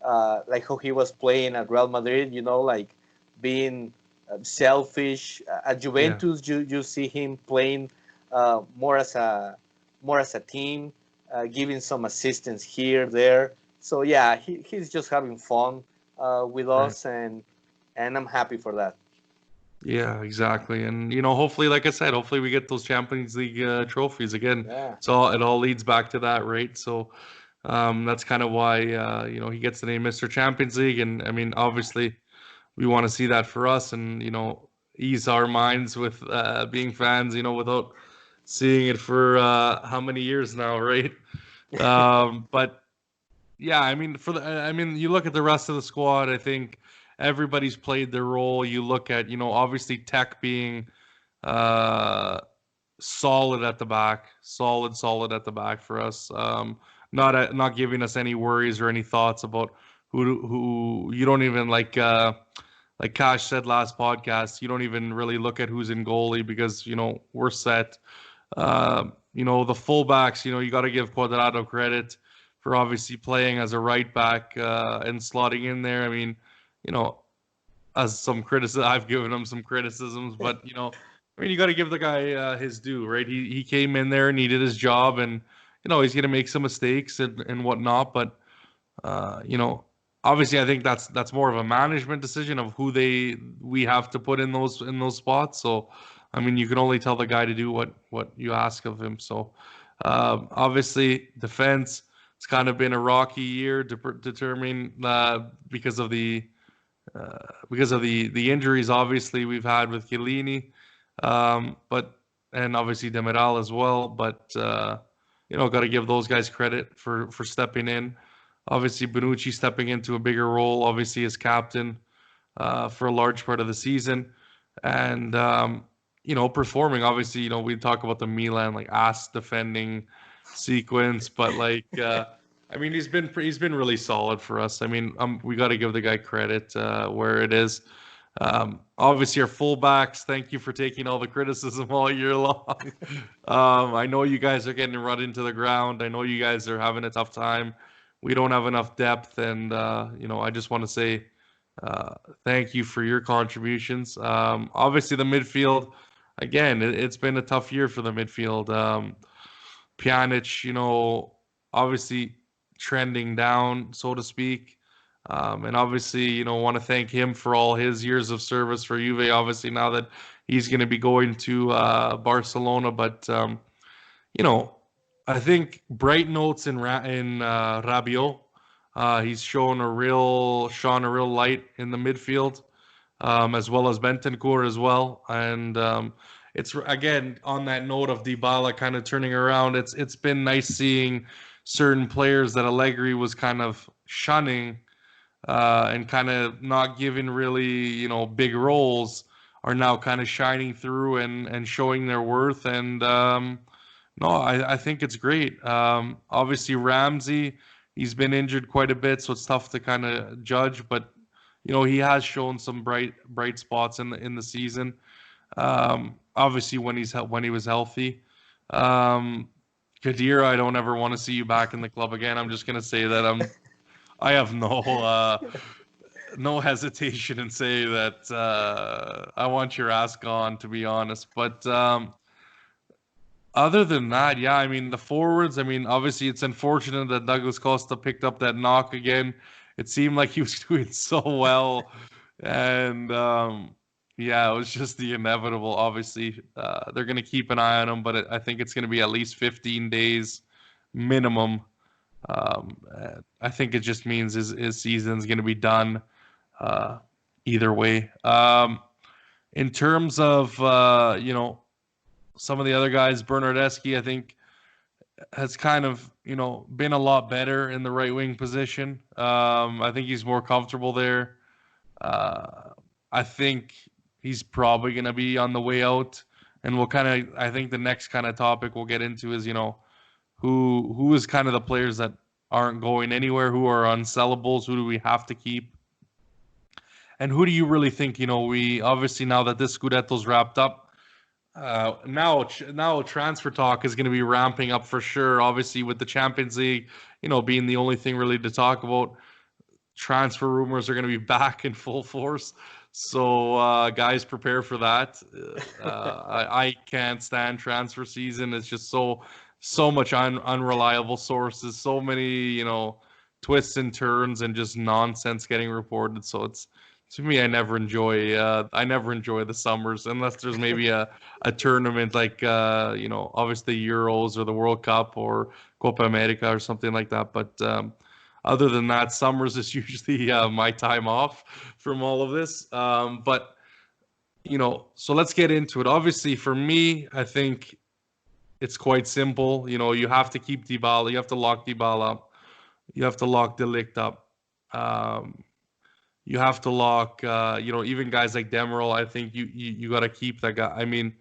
how he was playing at Real Madrid. Like being selfish. At Juventus, you see him playing more as a team, giving some assistance here there. So yeah, he's just having fun with us, and I'm happy for that. Yeah, exactly. And hopefully, like I said, hopefully we get those Champions League trophies again. Yeah. So it all leads back to that, right? So that's kind of why he gets the name Mr. Champions League. And I mean, obviously, we want to see that for us, and ease our minds with being fans, without seeing it for how many years now, right? But yeah, I mean, you look at the rest of the squad. I think everybody's played their role. You look at, obviously Tech being solid at the back, solid at the back for us. Not giving us any worries or any thoughts about who you don't even like Cash said last podcast. You don't even really look at who's in goalie because we're set. The fullbacks, you got to give Cuadrado credit for obviously playing as a right back and slotting in there. I mean, as some criticism, I've given him some criticisms, but I mean, you got to give the guy his due, right? He came in there and he did his job, and he's gonna make some mistakes and whatnot, but obviously, I think that's more of a management decision of who we have to put in those spots. So, I mean, you can only tell the guy to do what you ask of him. So, obviously, defense. It's kind of been a rocky year determining because of the injuries. Obviously, we've had with Chiellini, and obviously Demiral as well. But got to give those guys credit for stepping in. Obviously, Bonucci stepping into a bigger role, obviously as captain for a large part of the season, and performing. Obviously, we talk about the Milan like ass defending sequence, but like I mean, he's been really solid for us. I mean, we got to give the guy credit where it is. Obviously, our fullbacks. Thank you for taking all the criticism all year long. I know you guys are getting run into the ground. I know you guys are having a tough time. We don't have enough depth, and I just want to say thank you for your contributions. Obviously, the midfield. Again, it's been a tough year for the midfield. Pjanic, obviously trending down, so to speak. And obviously, want to thank him for all his years of service for Juve. Obviously, now that he's going to be going to Barcelona, but I think bright notes in Rabiot. He's shone a real light in the midfield, as well as Bentancur as well. And it's again on that note of Dybala kind of turning around. It's been nice seeing certain players that Allegri was kind of shunning and kind of not giving really big roles are now kind of shining through and showing their worth. And no, I think it's great. Obviously Ramsey, he's been injured quite a bit, so it's tough to kind of judge. But he has shown some bright spots in the season. Obviously when he was healthy. Khedira, I don't ever want to see you back in the club again. I'm just gonna say that I have no hesitation in saying that I want your ass gone, to be honest. But other than that, yeah, I mean the forwards. I mean, obviously it's unfortunate that Douglas Costa picked up that knock again. It seemed like he was doing so well, and yeah, it was just the inevitable. Obviously, they're going to keep an eye on him, but I think it's going to be at least 15 days minimum. I think it just means his season's going to be done either way. In terms of some of the other guys, Bernardeschi, I think has kind of been a lot better in the right wing position. I think he's more comfortable there. I think he's probably going to be on the way out, and I think the next kind of topic we'll get into is who is kind of the players that aren't going anywhere, who are unsellables, who do we have to keep, and who do you really think we obviously, now that this Scudetto's wrapped up, now transfer talk is going to be ramping up for sure. Obviously, with the Champions League, being the only thing really to talk about, transfer rumors are going to be back in full force. So, guys, prepare for that. I can't stand transfer season. It's just so much unreliable sources, so many twists and turns, and just nonsense getting reported. So it's. To me, I never enjoy the summers unless there's maybe a tournament like obviously Euros or the World Cup or Copa America or something like that. But other than that, summers is usually my time off from all of this. But so let's get into it. Obviously, for me, I think it's quite simple. You have to keep Dybala. You have to lock Dybala up. You have to lock De Ligt up. You have to lock, even guys like Demiral. I think you got to keep that guy. I mean,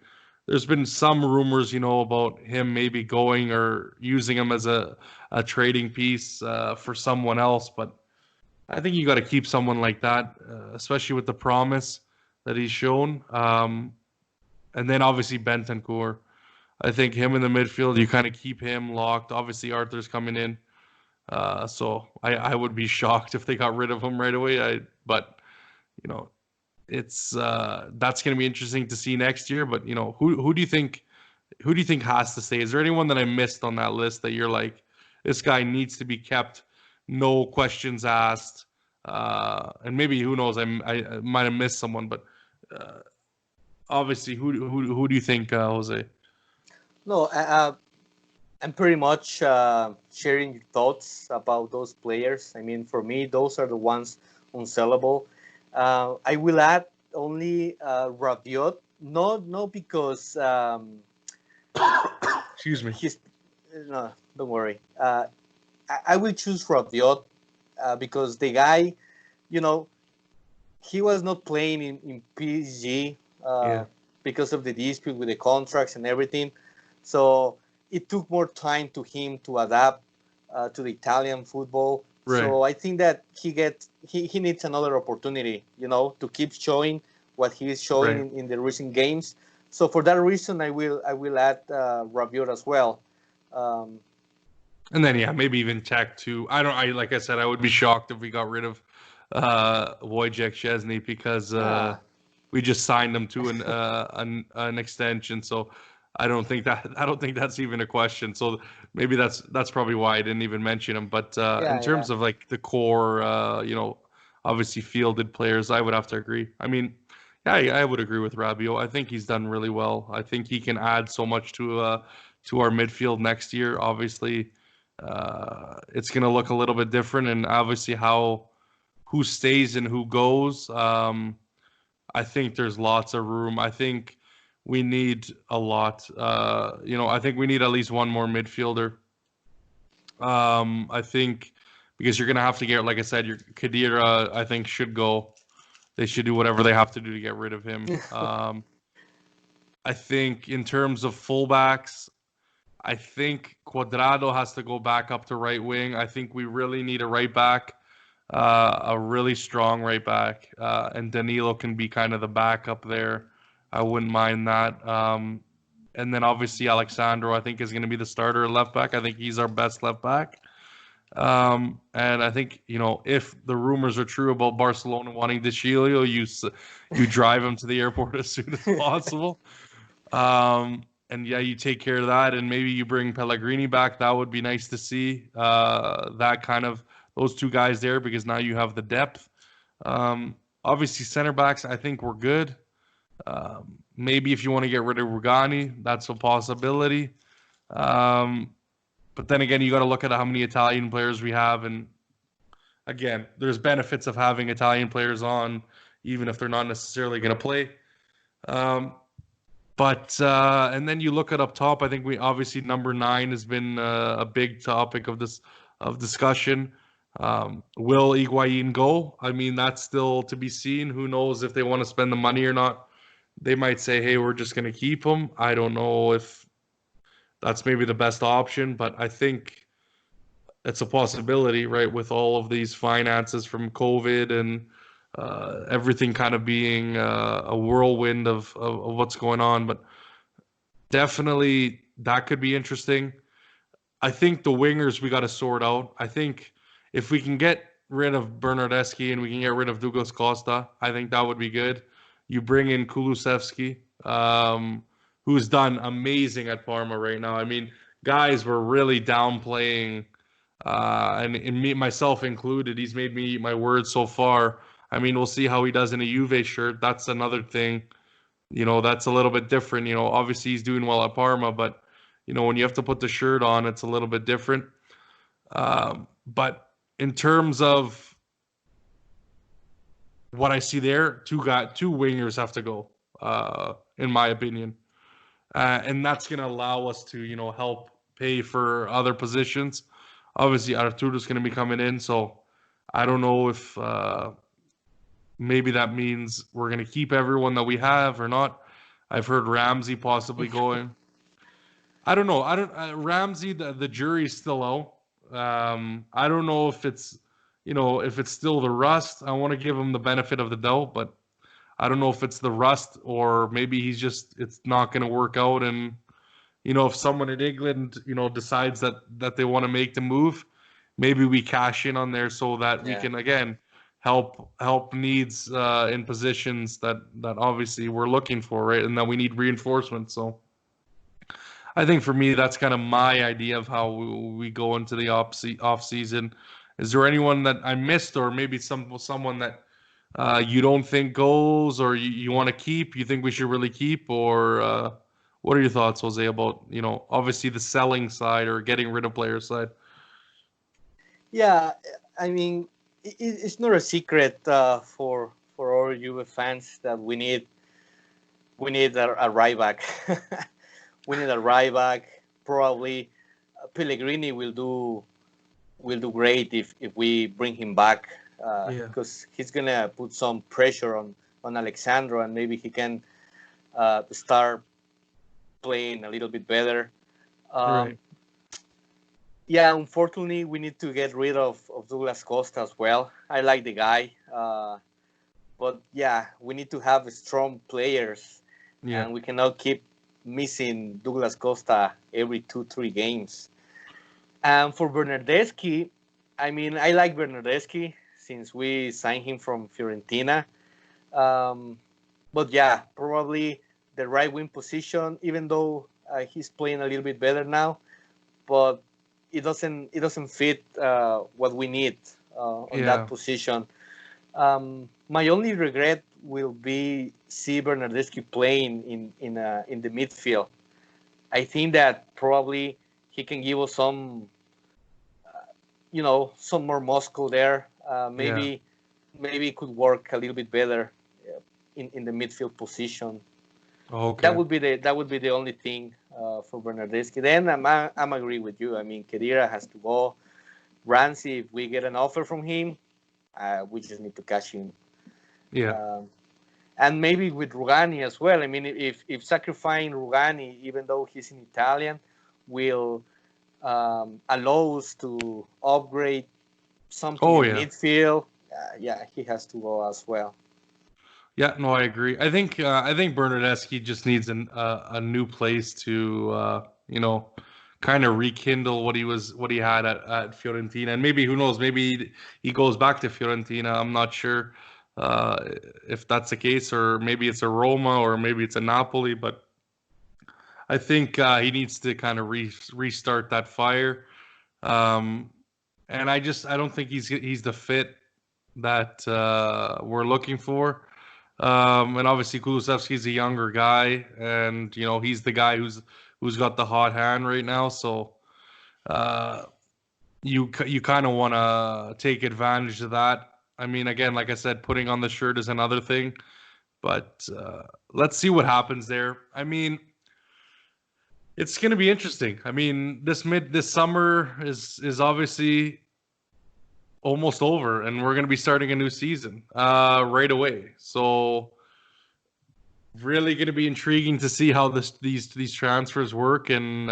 there's been some rumors, about him maybe going or using him as a trading piece for someone else. But I think you got to keep someone like that, especially with the promise that he's shown. And then obviously Bentancur. I think him in the midfield, you kind of keep him locked. Obviously Arthur's coming in. So I would be shocked if they got rid of him right away. But it's that's going to be interesting to see next year. But who do you think has to stay? Is there anyone that I missed on that list that you're like, this guy needs to be kept, no questions asked? And maybe who knows, I might have missed someone, but obviously, who do you think, Jose? No, I'm pretty much sharing your thoughts about those players. I mean, for me, those are the ones unsellable. I will add only Rabiot, not because excuse me. No, don't worry. I will choose Rabiot because the guy, you know, he was not playing in PSG Yeah. because of the dispute with the contracts and everything. So it took more time to him to adapt to the Italian football. Right. So I think that he needs another opportunity, you know, to keep showing what he is showing Right. in the recent games. So for that reason, I will add Rabiot as well. Um, And then yeah, maybe even Tech too. I like I said, I would be shocked if we got rid of Wojciech Szczesny because uh, we just signed him to an extension. So I don't think that's even a question. So maybe that's probably why I didn't even mention him. But in yeah, yeah. terms of like the core, obviously fielded players, I would have to agree. I mean, yeah, I would agree with Rabiot. I think he's done really well. I think he can add so much to our midfield next year. Obviously, it's going to look a little bit different, and obviously how who stays and who goes. I think there's lots of room. I think we need a lot. I think we need at least one more midfielder. I think because you're gonna have to get, like I said, your Khedira, I think should go. They should do whatever they have to do to get rid of him. I think in terms of fullbacks, I think Cuadrado has to go back up to right wing. I think we really need a right back, a really strong right back, and Danilo can be kind of the backup there. I wouldn't mind that. And then obviously Alexandro, I think, is going to be the starter at left back. I think he's our best left back. And I think, if the rumors are true about Barcelona wanting De Chilio, you drive him to the airport as soon as possible. And yeah, you take care of that, and maybe you bring Pellegrini back. That would be nice to see. That kind of those two guys there, because now you have the depth. Obviously, center backs, I think we're good. Maybe if you want to get rid of Rugani, that's a possibility. But then again, you got to look at how many Italian players we have, and again, there's benefits of having Italian players on, even if they're not necessarily going to play. But and then you look at up top. I think we obviously number 9 has been a big topic of discussion. Will Higuain go? I mean, that's still to be seen. Who knows if they want to spend the money or not? They might say, "Hey, we're just going to keep him." I don't know if that's maybe the best option, but I think it's a possibility, right? With all of these finances from COVID and everything kind of being a whirlwind of what's going on, but definitely that could be interesting. I think the wingers we got to sort out. I think if we can get rid of Bernardeschi and we can get rid of Douglas Costa, I think that would be good. You bring in Kulusevski, who's done amazing at Parma right now. I mean, guys were really downplaying, and me myself included. He's made me eat my words so far. I mean, we'll see how he does in a Juve shirt. That's another thing. That's a little bit different. Obviously he's doing well at Parma, but when you have to put the shirt on, it's a little bit different. But in terms of what I see there, two wingers have to go, in my opinion, and that's going to allow us to help pay for other positions. Obviously, Arturo's going to be coming in, so I don't know if maybe that means we're going to keep everyone that we have or not. I've heard Ramsey possibly going. I don't know. Ramsey. The jury's still out. I don't know if it's if it's still the rust. I want to give him the benefit of the doubt, but I don't know if it's the rust or maybe it's not going to work out. And if someone in England decides that they want to make the move, maybe we cash in on there so that we can again help needs in positions that obviously we're looking for, right? And that we need reinforcement. So I think for me, that's kind of my idea of how we go into the off season. Is there anyone that I missed, or maybe someone that you don't think goes, or you want to keep? You think we should really keep, or what are your thoughts, Jose, about obviously the selling side or getting rid of player side? Yeah, I mean, it's not a secret for all Juve fans that we need a right back. We need a right back. Probably Pellegrini will do will do great if we bring him back, Yeah. because he's gonna put some pressure on Alexandro, and maybe he can start playing a little bit better. Um, Right. yeah, unfortunately, we need to get rid of Douglas Costa as well. I like the guy, but yeah, we need to have strong players, Yeah. and we cannot keep missing Douglas Costa every 2 3 games. And for Bernardeschi, I mean, I like Bernardeschi since we signed him from Fiorentina. Um, but yeah, probably the right wing position, even though he's playing a little bit better now, but it doesn't fit what we need on that Yeah. position. My only regret will be see Bernardeschi playing in the midfield. I think that probably he can give us some more muscle there. Yeah. Maybe it could work a little bit better in the midfield position. That Okay. would be the only thing for Bernardeschi. Then I'm agree with you. I mean, Kedira has to go. Ramsey, if we get an offer from him, we just need to cash in. Yeah. Um, and maybe with Rugani as well. I mean, if sacrificing Rugani, even though he's in Italian, will allow us to upgrade something Oh in yeah. midfield, yeah, he has to go as well. Yeah, no, I agree. I think Bernardeschi just needs a new place to kind of rekindle what he had at Fiorentina, and maybe who knows, maybe he goes back to Fiorentina. I'm not sure if that's the case, or maybe it's a Roma, or maybe it's a Napoli. But I think he needs to kind of restart that fire. Um, and I don't think he's the fit that we're looking for. And obviously Kulusevski's a younger guy, and he's the guy who's got the hot hand right now. So uh, you kind of want to take advantage of that. I mean, again, like I said, putting on the shirt is another thing, but let's see what happens there. I mean, it's going to be interesting. I mean, this summer is obviously almost over, and we're going to be starting a new season right away. So really going to be intriguing to see how these transfers work and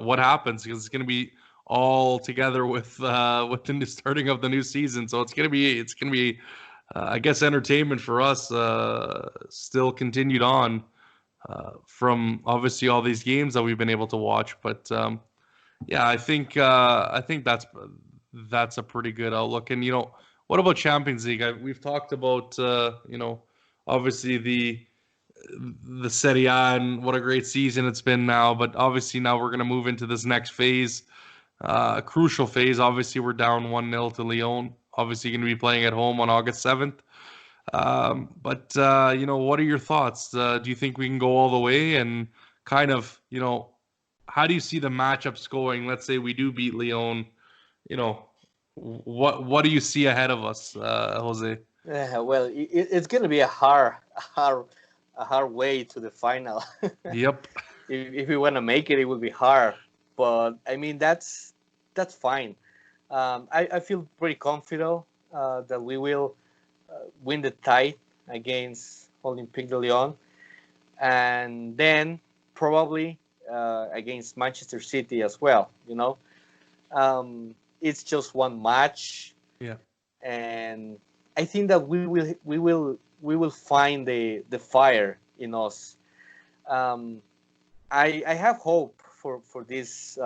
what happens, because it's going to be all together with the starting of the new season. So it's going to be I guess entertainment for us still continued on from obviously all these games that we've been able to watch. But yeah, I think that's a pretty good outlook. And what about Champions League? We've talked about obviously the Serie A and what a great season it's been now. But obviously now we're going to move into this next phase, a crucial phase. Obviously we're down 1-0 to Lyon. Obviously going to be playing at home on August 7th. But what are your thoughts? Do you think we can go all the way? And kind of, how do you see the matchups going? Let's say we do beat Lyon. You know, what do you see ahead of us, Jose? Well, it's going to be a hard way to the final. Yep. If we want to make it, it will be hard. But I mean, that's fine. I feel pretty confident that we will win the tie against Olympique de Lyon, and then probably against Manchester City as well. It's just one match, Yeah. and I think that we will find the fire in us. Um, I have hope for this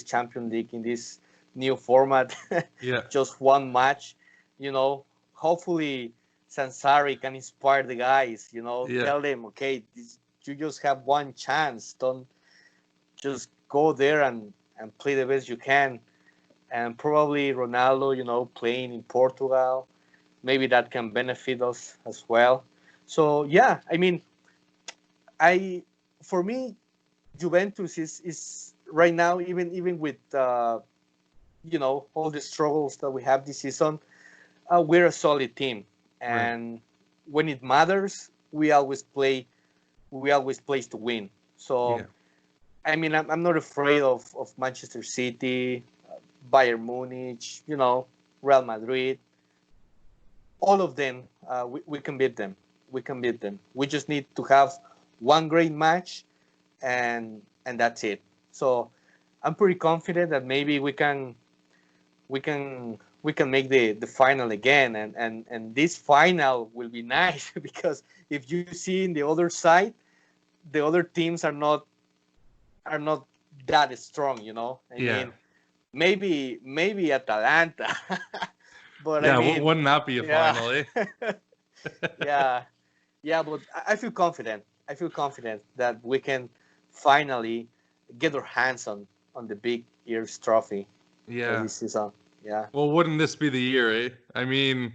Champion League in this new format. Yeah. Just one match, you know. Hopefully, Sansari can inspire the guys. Yeah. Tell them, okay, you just have one chance. Don't just go there and play the best you can. And probably Ronaldo, playing in Portugal, maybe that can benefit us as well. So yeah, I mean, I for me, Juventus is right now, even with all the struggles that we have this season, we're a solid team, Right. and when it matters, we always play to win. So Yeah. I mean, I'm not afraid of Manchester City, Bayern Munich, Real Madrid, all of them, we can beat them. We can beat them. We just need to have one great match, and that's it. So I'm pretty confident that maybe we can make the final again, and this final will be nice because if you see in the other side, the other teams are not that strong. I Yeah. mean, maybe Atalanta, but I Yeah, mean, wouldn't that be a yeah, final, eh? yeah, yeah. But I feel confident. I feel confident that we can finally get our hands on the big ears trophy for Yeah. this season. Yeah, Well, wouldn't this be the year, eh? I mean,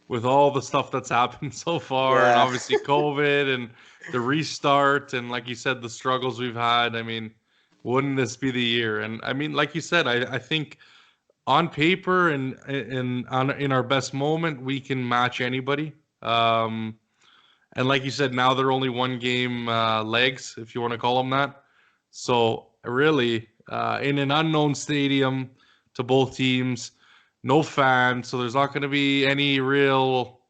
with all the stuff that's happened so far, and yeah, obviously COVID and the restart, and like you said, the struggles we've had. I mean, wouldn't this be the year? And I mean, like you said, I think on paper and in our best moment, we can match anybody. And like you said, now they're only one game legs, if you want to call them that. So really, in an unknown stadium to both teams, no fans, so there's not going to be any real,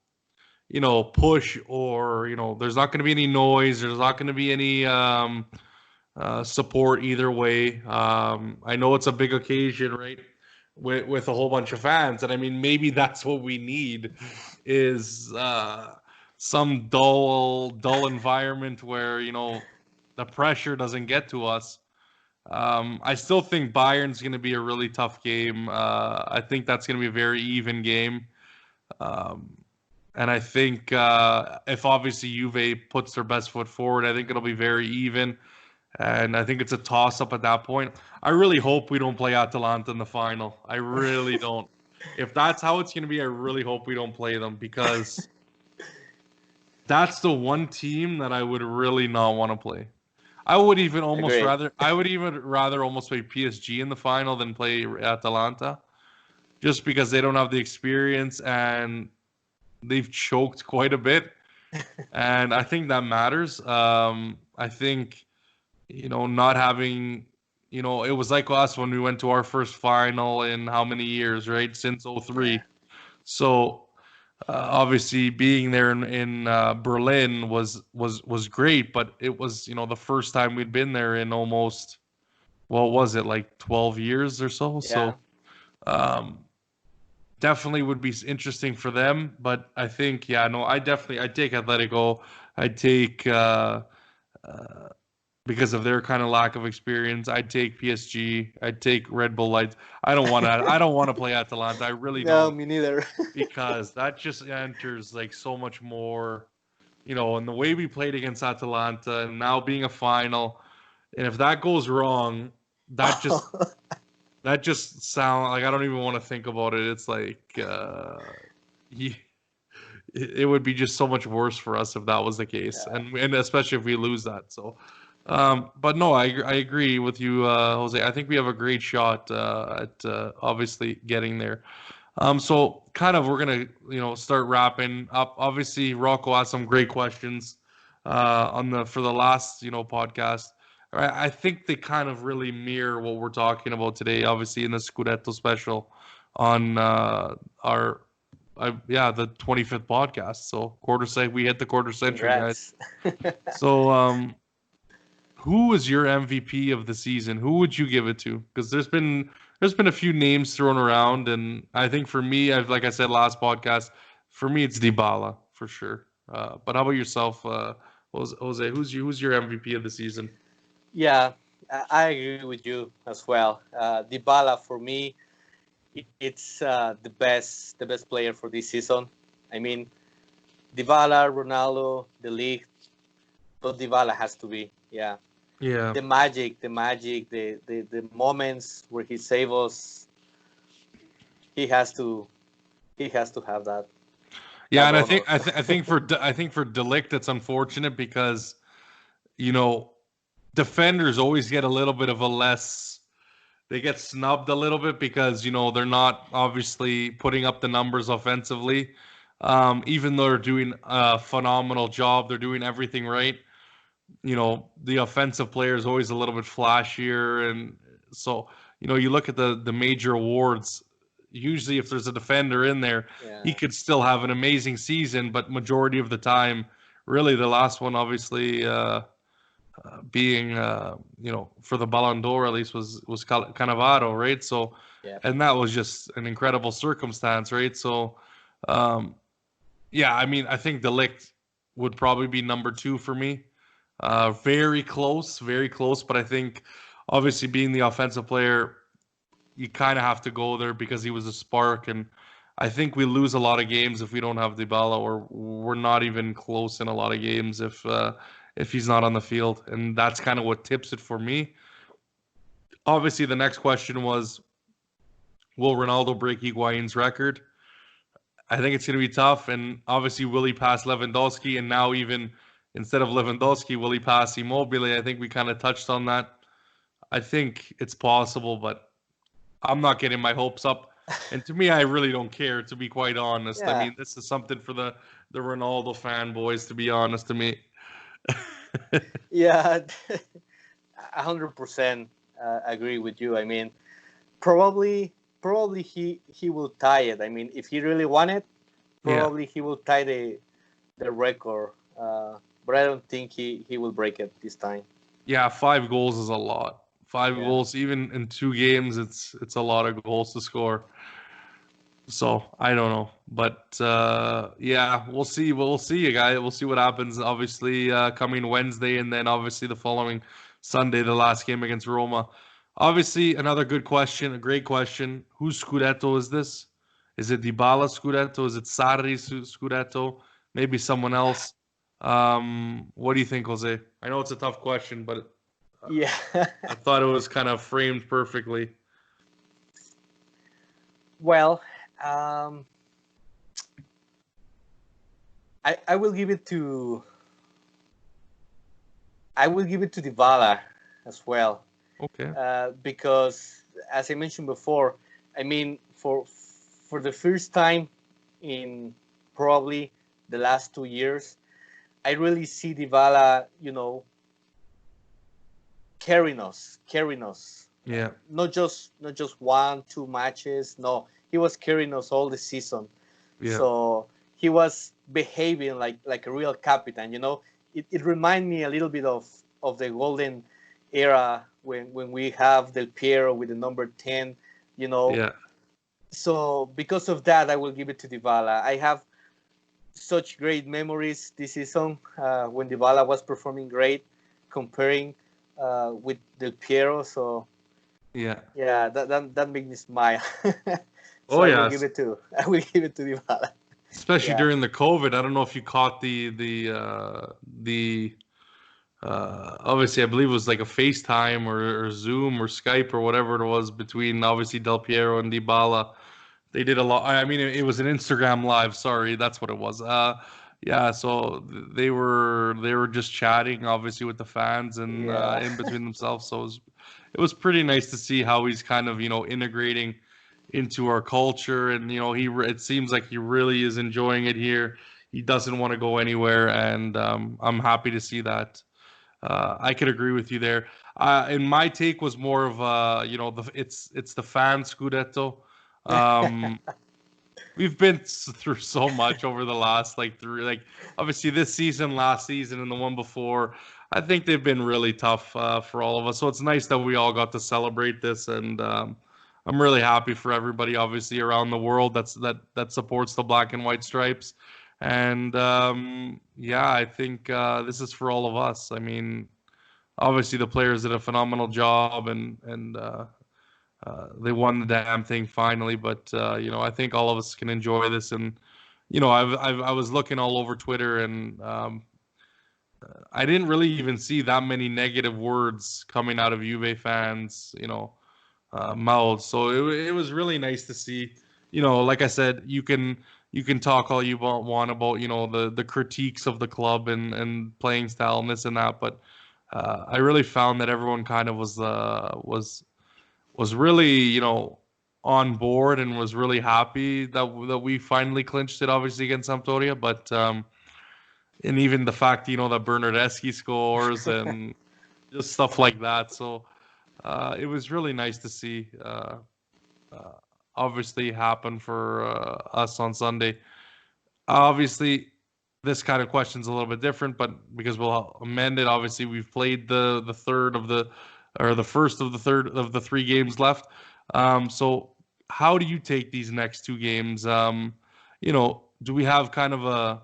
push or there's not going to be any noise. There's not going to be any support either way. I know it's a big occasion, right? With a whole bunch of fans, and I mean maybe that's what we need is some dull environment where the pressure doesn't get to us. I still think Bayern's going to be a really tough game. I think that's going to be a very even game. Um, and I think if obviously Juve puts their best foot forward, I think it'll be very even. And I think it's a toss-up at that point. I really hope we don't play Atalanta in the final. I really don't. If that's how it's going to be, I really hope we don't play them because that's the one team that I would really not want to play. I would even almost agree. rather almost play PSG in the final than play Atalanta, just because they don't have the experience and they've choked quite a bit, and I think that matters. I think not having it was like us when we went to our first final in how many years, right? Since '03. So obviously being there in Berlin was great, but it was the first time we'd been there in almost, what was it, like 12 years or so. Yeah, So um, definitely would be interesting for them. But I think I'd take Atletico. I'd take because of their kind of lack of experience. I'd take PSG. I'd take Red Bull Lights. I don't want to. I don't want to play Atalanta. I really no, don't, me neither. because that just enters like so much more, and the way we played against Atalanta, and now being a final, and if that goes wrong, that just sound like I don't even want to think about it. It's like it would be just so much worse for us if that was the case, Yeah, and especially if we lose that. So, but no, I agree with you, Jose. I think we have a great shot at obviously getting there. So kind of we're gonna start wrapping up. Obviously, Rocco asked some great questions for the last podcast. I think they kind of really mirror what we're talking about today. Obviously, in the Scudetto special on the 25th podcast. So we hit the quarter century, guys. congrats. So who is your MVP of the season? Who would you give it to? Because there's been a few names thrown around, and I think for me, like I said last podcast, for me it's Dybala for sure. But how about yourself, Jose? Who's your MVP of the season? Yeah, I agree with you as well. Dybala for me, it's the best player for this season. I mean, Dybala, Ronaldo, the league, but Dybala has to be. Yeah, Yeah. the moments where he saves us, he has to have that. Yeah, and I honor. think for Delict it's unfortunate because you know defenders always get a little bit of a less. They get snubbed a little bit because they're not obviously putting up the numbers offensively. Even though they're doing a phenomenal job, they're doing everything right. The offensive player is always a little bit flashier, and so you look at the major awards. Usually, if there's a defender in there, he Yeah. could still have an amazing season, but majority of the time, really, the last one, obviously, being for the Ballon d'Or at least was Cannavaro, right? So, Yeah. and that was just an incredible circumstance, right? So, um, yeah, I mean, I think De Ligt would probably be number two for me. Very close, but I think obviously being the offensive player, you kind of have to go there because he was a spark, and I think we lose a lot of games if we don't have Dybala, or we're not even close in a lot of games if he's not on the field, and that's kind of what tips it for me. Obviously, the next question was, will Ronaldo break Higuain's record? I think it's going to be tough, and obviously, will he pass Lewandowski? And now, even instead of Lewandowski, will he pass Immobile? I think we kind of touched on that. I think it's possible, but I'm not getting my hopes up. And to me, I really don't care, to be quite honest. I Yeah. mean, this is something for the Ronaldo fanboys, to be honest to me. Yeah. 100% agree with you. I mean, probably he will tie it. I mean, if he really wanted, Yeah. probably he will tie the record. But I don't think he will break it this time. Yeah, 5 goals is a lot. Five Yeah. goals, even in 2 games, it's a lot of goals to score. So I don't know, but yeah, we'll see. We'll see, you guys. We'll see what happens. Obviously, coming Wednesday, and then obviously the following Sunday, the last game against Roma. Obviously, another good question, a great question. Whose Scudetto is this? Is it Dybala Scudetto? Is it Sarri Scudetto? Maybe someone else. What do you think, Jose? I know it's a tough question, but Yeah. I thought it was kind of framed perfectly. Well, um, I will give it to Dybala as well, Okay. because as I mentioned before, I mean for the first time in probably the last 2 years, I really see Dybala, carrying us. Yeah. Not just 1, 2 matches. No, he was carrying us all the season. Yeah. So he was behaving like a real captain. It reminded me a little bit of the golden era when we have Del Piero with the number 10. Yeah. So because of that, I will give it to Dybala. I have such great memories this season when Dybala was performing great, comparing with Del Piero. So Yeah. yeah, that made me smile. So Oh I will yeah. give it to Dybala. Especially Yeah, during the COVID. I don't know if you caught the obviously I believe it was like a FaceTime or Zoom or Skype or whatever it was between obviously Del Piero and Dybala. They did a lot. I mean, it was an Instagram live. Sorry, that's what it was. Yeah. So they were just chatting, obviously, with the fans and yeah, in between themselves. So it was pretty nice to see how he's kind of integrating into our culture, and it seems like he really is enjoying it here. He doesn't want to go anywhere, and I'm happy to see that. I could agree with you there. And my take was more of it's the fan Scudetto. Um, we've been through so much over the last obviously this season, last season, and the one before. I think they've been really tough for all of us. So it's nice that we all got to celebrate this, and I'm really happy for everybody, obviously around the world that supports the black and white stripes. And yeah, I think this is for all of us. I mean, obviously the players did a phenomenal job, and they won the damn thing finally. But I think all of us can enjoy this. And I was looking all over Twitter, and I didn't really even see that many negative words coming out of Juve fans, mouths. So it was really nice to see. Like I said, you can talk all you want about the critiques of the club and playing style and this and that, but I really found that everyone kind of was really on board and was really happy that we finally clinched it, obviously against Sampdoria. But and even the fact that Bernardeschi scores and just stuff like that. So It was really nice to see. Uh, Obviously happen for us on Sunday. Obviously, this kind of question's a little bit different, but because we'll amend it, obviously we've played the third of the or the first of the third of the three games left. So how do you take these next two games? Do we have kind of a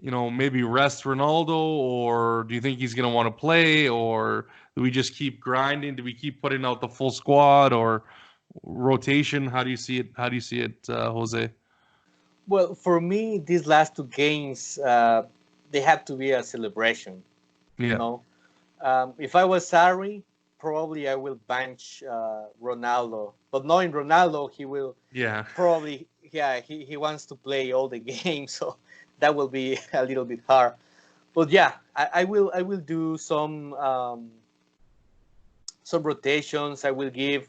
maybe rest Ronaldo, or do you think he's going to want to play, or do we just keep grinding? Do we keep putting out the full squad, or rotation? How do you see it? How do you see it, Jose? Well, for me, these last two games, they have to be a celebration. You Yeah, know, if I was Sarri, probably I will bench Ronaldo. But knowing Ronaldo, he will yeah, probably, yeah, he wants to play all the games, so that will be a little bit hard. But yeah, I will do some rotations. I will give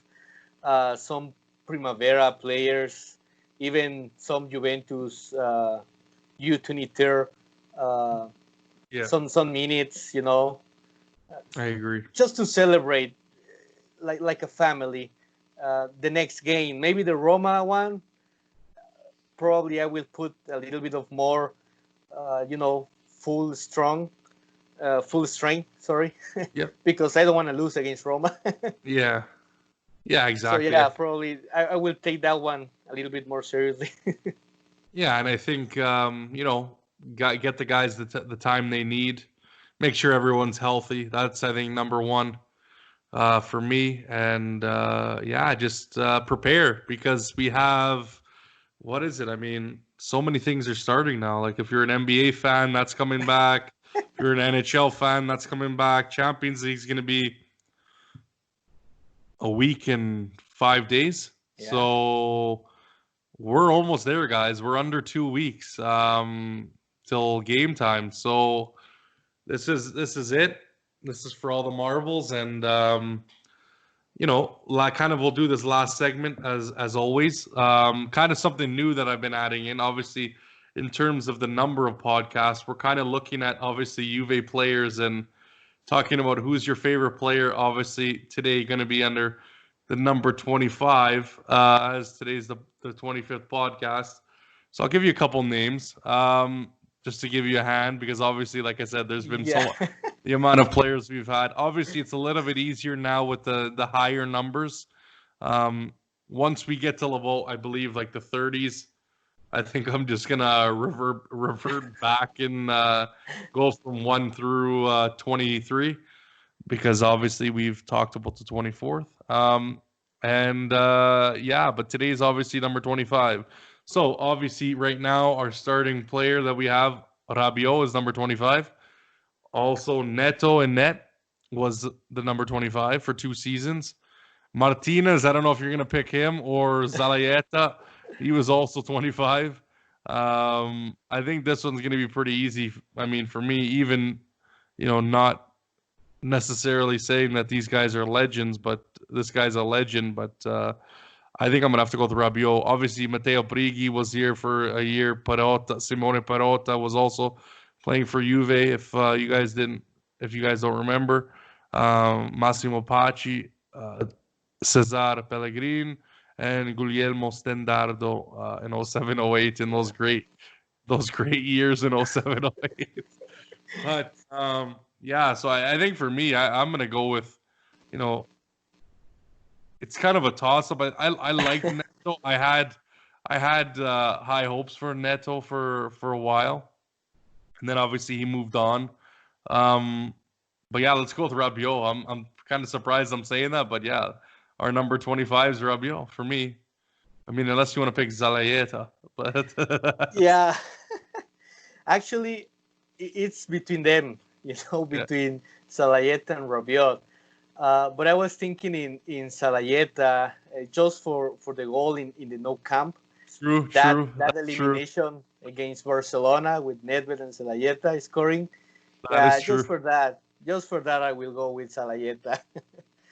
some Primavera players, even some Juventus U23, uh, yeah. some minutes, I agree. just to celebrate like a family. The next game, maybe the Roma one, probably I will put a little bit of more, full strong, full strength. Sorry, Yep. because I don't want to lose against Roma. Yeah. Yeah. So Exactly. yeah, probably I will take that one a little bit more seriously. Yeah, and I think get the guys the time they need. Make sure everyone's healthy. That's I think number one for me. And yeah, just prepare because we have what is it? I mean, so many things are starting now. Like if you're an NBA fan, that's coming back. If you're an NHL fan, that's coming back. Champions League's going to be a week and 5 days. Yeah. So we're almost there, guys. We're under 2 weeks till game time. So this is it. This is for all the marbles, and like kind of we'll do this last segment as always. Kind of something new that I've been adding in. Obviously, in terms of the number of podcasts, we're kind of looking at obviously Juve players and talking about who's your favorite player. Obviously, today going to be under the number 25, as today's the 25th podcast. So I'll give you a couple names, just to give you a hand, because obviously, like I said, there's been Yeah. the amount of players we've had. Obviously, it's a little bit easier now with the higher numbers. Once we get to level, I believe like the 30s, I think I'm just gonna revert back and go from 1 through 23 because obviously we've talked about the 24th. And yeah, but today's obviously number 25. So obviously right now our starting player that we have, Rabiot, is number 25. Also Neto and Net was the number 25 for 2 seasons. Martinez, I don't know if you're going to pick him or Zalayeta. He was also 25. I think this one's going to be pretty easy. I mean, for me, even, not necessarily saying that these guys are legends, but this guy's a legend. But I think I'm going to have to go with Rabiot. Obviously, Matteo Brighi was here for a year. Simone Perotta was also playing for Juve. If you guys don't remember, Massimo Pacci, Cesar Pellegrin, and Guglielmo Stendardo in 07-08 in those great years in 07-08. But yeah, so I think for me, I'm gonna go with, it's kind of a toss up. I like Neto. I had high hopes for Neto for a while, and then obviously he moved on. But yeah, let's go with Rabiot. I'm kind of surprised I'm saying that, but yeah, our number 25 is Rabiot for me. I mean, unless you want to pick Zalayeta, but Yeah. Actually, it's between them, yeah, between Salayeta and Rabiot. But I was thinking in Salayeta, just for the goal in the no camp, true, that that's true. elimination against Barcelona with Nedved and Salayeta scoring. That Yeah, is true. just for that, I will go with Salayeta,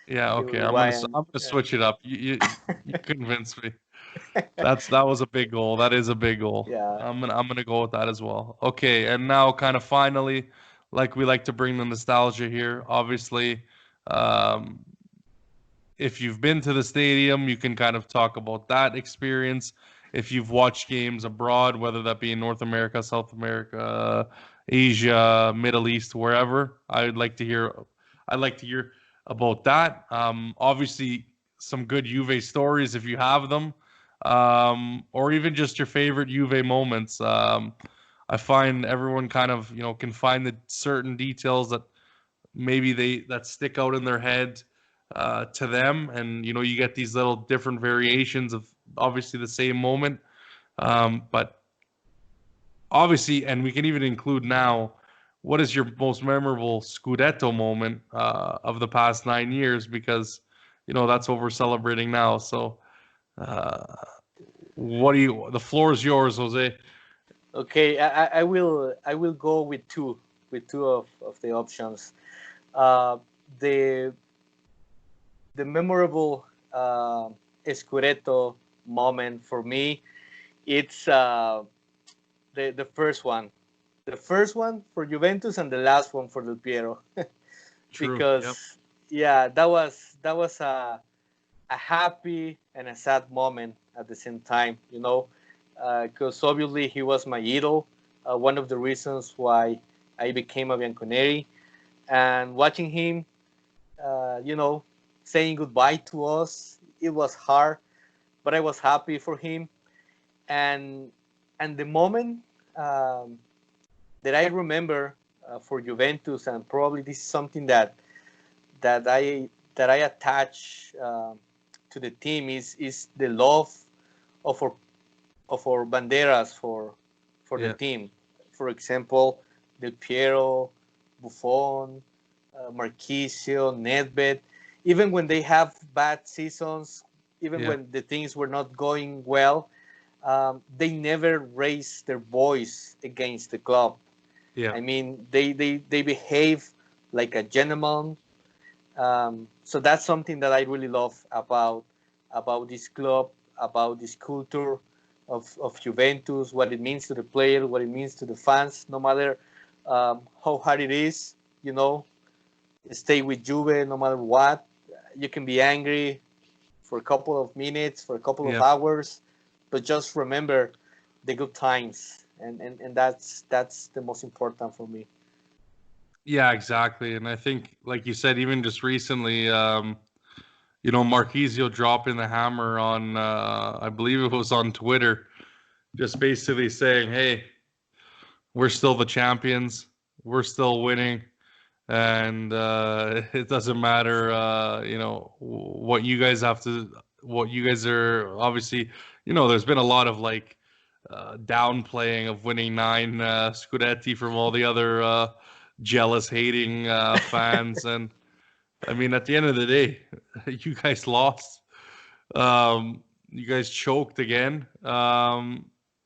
Yeah, the okay. I'm gonna Uruguayan. switch it up. You convinced me. That was a big goal. That is a big goal. Yeah. I'm gonna go with that as well. Okay, and now kind of finally, like we like to bring the nostalgia here. Obviously, um, if you've been to the stadium, you can kind of talk about that experience. If you've watched games abroad, whether that be in North America, South America, Asia, Middle East, wherever, I'd like to hear. I'd like to hear about that. Obviously, some good Juve stories if you have them, or even just your favorite Juve moments. I find everyone kind of can find the certain details that maybe that stick out in their head to them, and you get these little different variations of obviously the same moment, but obviously, and we can even include now, what is your most memorable Scudetto moment of the past 9 years, because that's what we're celebrating now. So uh, the floor is yours, Jose. Okay, I will go with two of the options. Uh, the the memorable Scudetto moment for me, it's the first one for Juventus and the last one for Del Piero. True. Yep. Because yeah, that was a happy and a sad moment at the same time, because obviously he was my idol, one of the reasons why I became a Bianconeri, and watching him, saying goodbye to us, it was hard, but I was happy for him, and the moment um, that I remember for Juventus, and probably this is something that I attach to the team, is the love of our banderas for the Yeah. team. For example, Del Piero, Buffon, Marquisio, Nedved. Even when they have bad seasons, even Yeah. when the things were not going well, they never raised their voice against the club. Yeah. I mean, they behave like a gentleman. So that's something that I really love about this club, about this culture of Juventus, what it means to the player, what it means to the fans, no matter how hard it is, stay with Juve no matter what. You can be angry for a couple of minutes, for a couple of Yeah. hours, but just remember the good times, and that's the most important for me. Yeah, exactly. And I think, like you said, even just recently, Marquisio dropping the hammer on, I believe it was on Twitter, just basically saying, "Hey, we're still the champions. We're still winning, and it doesn't matter, what you guys have to, what you guys are obviously, there's been a lot of like downplaying of winning 9 Scudetti from all the other jealous, hating fans, and I mean, at the end of the day, you guys lost. You guys choked again.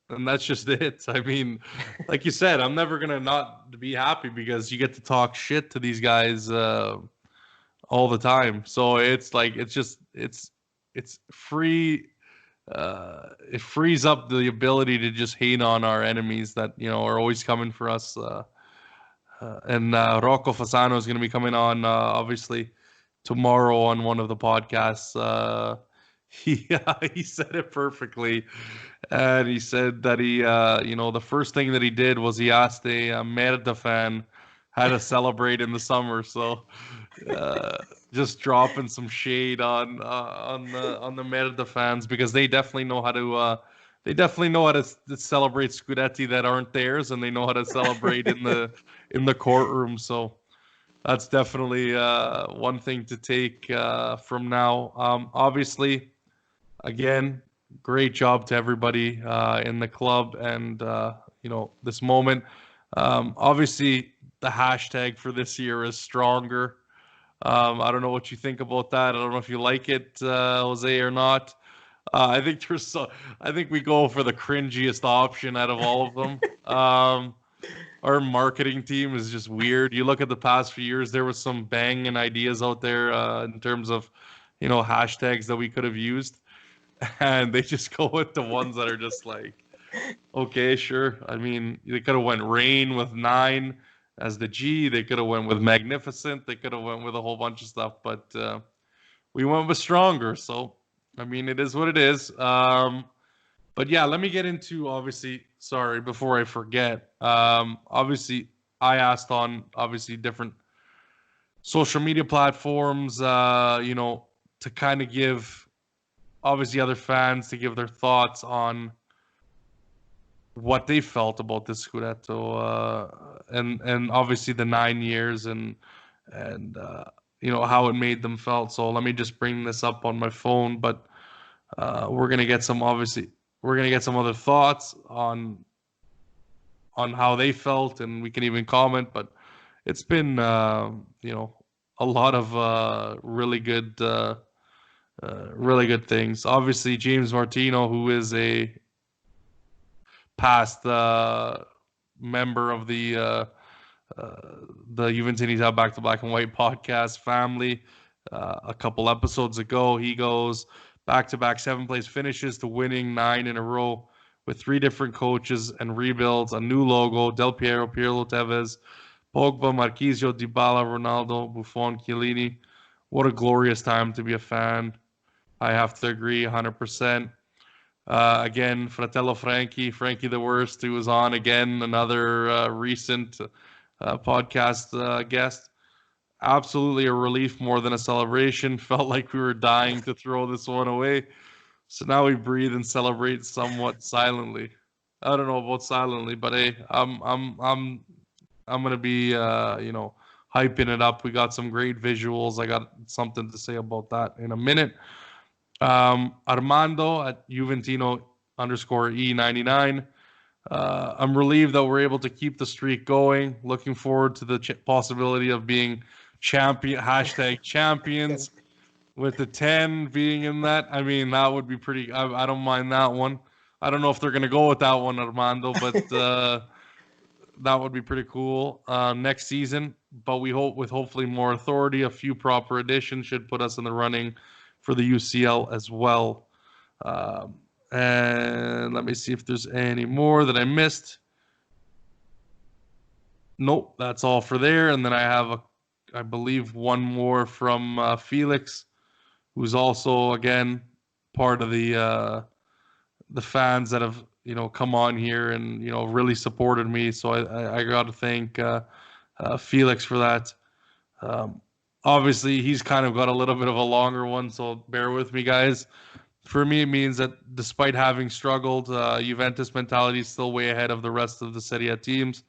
And that's just it. I mean, like you said, I'm never gonna not be happy because you get to talk shit to these guys all the time. So it's like it's free. It frees up the ability to just hate on our enemies that are always coming for us. And Rocco Fasano is going to be coming on obviously tomorrow on one of the podcasts. He said it perfectly, and he said that the first thing that he did was he asked a Merda fan how to celebrate in the summer. So uh, just dropping some shade on the Merda fans, because they definitely know how to. They definitely know how to celebrate Scudetti that aren't theirs, and they know how to celebrate in the courtroom. So that's definitely one thing to take from now. Obviously, again, great job to everybody in the club, and this moment. Obviously, the hashtag for this year is stronger. I don't know what you think about that. I don't know if you like it, Jose, or not. I think we go for the cringiest option out of all of them. Our marketing team is just weird. You look at the past few years, there was some banging ideas out there in terms of, hashtags that we could have used, and they just go with the ones that are just like, okay, sure. I mean, they could have went rain with 9 as the G. They could have went with magnificent. They could have went with a whole bunch of stuff, but we went with stronger. So, I mean, it is what it is. But yeah, let me get into obviously. Sorry, before I forget. Obviously, I asked on obviously different social media platforms. To kind of give obviously other fans to give their thoughts on what they felt about this Scudetto, and obviously the 9 years and how it made them felt. So let me just bring this up on my phone, but we're gonna get some other thoughts on how they felt, and we can even comment. But it's been a lot of really good things. Obviously, James Martino, who is a past member of the Juventinita Back to Black and White podcast family. A couple episodes ago, he goes back to back 7th-place finishes to winning 9 in a row with 3 different coaches and rebuilds, a new logo, Del Piero, Pirlo, Tevez, Pogba, Marquisio, Dybala, Ronaldo, Buffon, Chiellini. What a glorious time to be a fan. I have to agree 100%. Again, Fratello Frankie the Worst, who was on again, another recent podcast guest. Absolutely a relief more than a celebration. Felt like we were dying to throw this one away. So now we breathe and celebrate somewhat silently. I don't know about silently, but hey, I'm gonna be hyping it up. We got some great visuals. I got something to say about that in a minute. Armando at Juventino _E99. I'm relieved that we're able to keep the streak going. Looking forward to the possibility of being #champions with the 10 being in that. I mean, that would be pretty. I don't mind that one. I don't know if they're going to go with that one, Armando, but that would be pretty cool next season. But we hope with hopefully more authority, a few proper additions should put us in the running for the UCL as well. And let me see if there's any more that I missed. Nope, that's all for there. And then I have, I believe, one more from Felix, who's also, again, part of the fans that have, come on here and, really supported me. So I got to thank Felix for that. Obviously, he's kind of got a little bit of a longer one, so bear with me, guys. For me, it means that despite having struggled, Juventus mentality is still way ahead of the rest of the Serie A teams.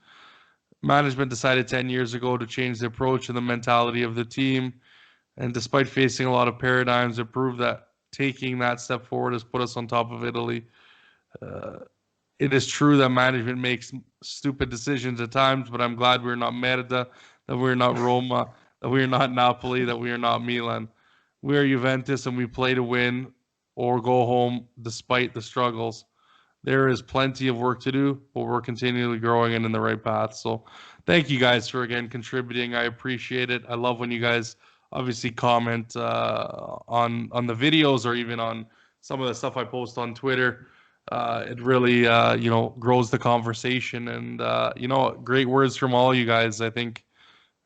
Management decided 10 years ago to change the approach and the mentality of the team. And despite facing a lot of paradigms, it proved that taking that step forward has put us on top of Italy. It is true that management makes stupid decisions at times, but I'm glad we're not Merda, that we're not Roma, that we're not Napoli, that we are not Milan. We are Juventus and we play to win or go home despite the struggles. There is plenty of work to do, but we're continually growing and in the right path. So thank you guys for, again, contributing. I appreciate it. I love when you guys obviously comment on the videos or even on some of the stuff I post on Twitter. It really, grows the conversation. And, great words from all you guys, I think.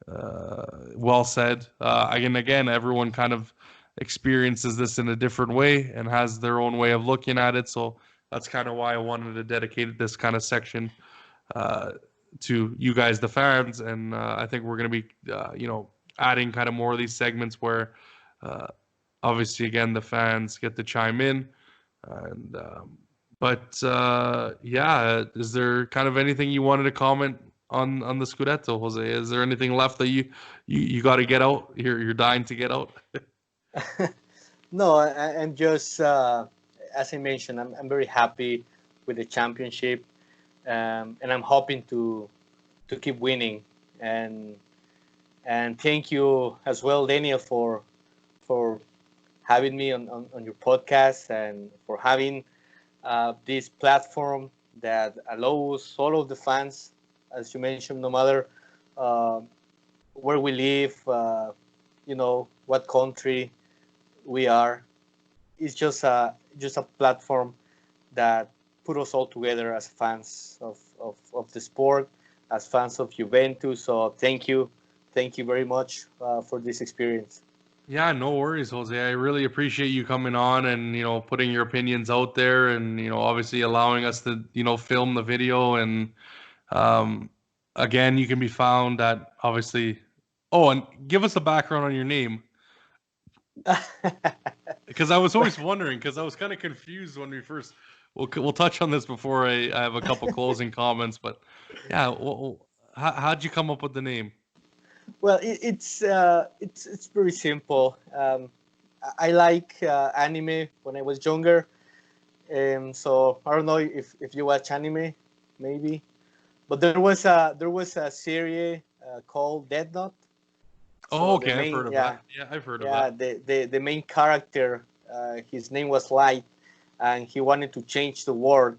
Well said. Again, everyone kind of experiences this in a different way and has their own way of looking at it. So that's kind of why I wanted to dedicate this kind of section to you guys, the fans. And I think we're going to be, adding kind of more of these segments where obviously, again, the fans get to chime in. And is there kind of anything you wanted to comment on the Scudetto, Jose? Is there anything left that you got to get out? You're dying to get out. No, I'm just as I mentioned, I'm very happy with the championship, and I'm hoping to keep winning. And thank you as well, Daniel, for having me on your podcast and for having this platform that allows all of the fans, as you mentioned, no matter where we live, what country we are. It's just a platform that put us all together as fans of the sport, as fans of Juventus. So thank you very much for this experience. Yeah, no worries, Jose. I really appreciate you coming on and, putting your opinions out there and, obviously allowing us to, film the video. And um, again, you can be found at obviously. Oh, and give us a background on your name because I was always wondering because I was kind of confused when we first. We'll touch on this before I have a couple closing comments, but yeah, how'd you come up with the name? Well, it's pretty simple. I like anime when I was younger, so I don't know if you watch anime, maybe. But there was a series called Death Note. Oh, So the okay, I've heard main of yeah that. Yeah, I've heard of yeah that. the main character, his name was Light, and he wanted to change the world.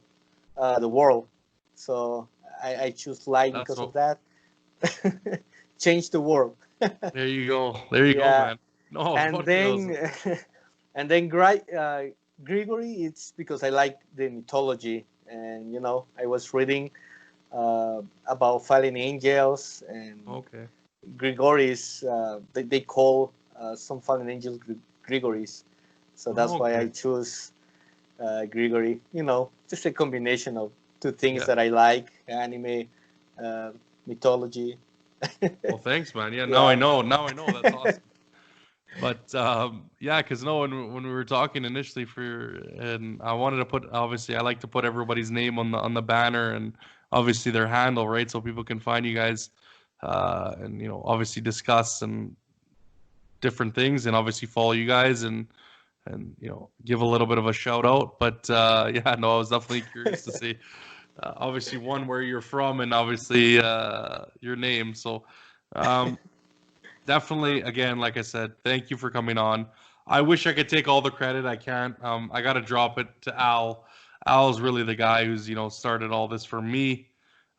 So I choose Light That's because of what. that. Change the world. There you go. There you go, Yeah, man. No, and funny. then and then Grigory. It's because I like the mythology, and I was reading about fallen angels, and Okay. Grigory is they call some fallen angels Grigories, so that's why I Okay. choose Grigory. Just a combination of two things Yeah. that I like: anime, uh, mythology. Well, thanks, man. Yeah, now I Yeah. know. Now I know. That's awesome. But yeah, because no, when we were talking initially and I wanted to put obviously I like to put everybody's name on the banner and obviously their handle, right, so people can find you guys, and obviously discuss and different things and obviously follow you guys and give a little bit of a shout out. But yeah, no, I was definitely curious to see obviously one where you're from and obviously your name. So um, definitely, again, like I said, thank you for coming on. I wish I could take all the credit. I can't. I got to drop it to Al. Al's really the guy who's started all this for me,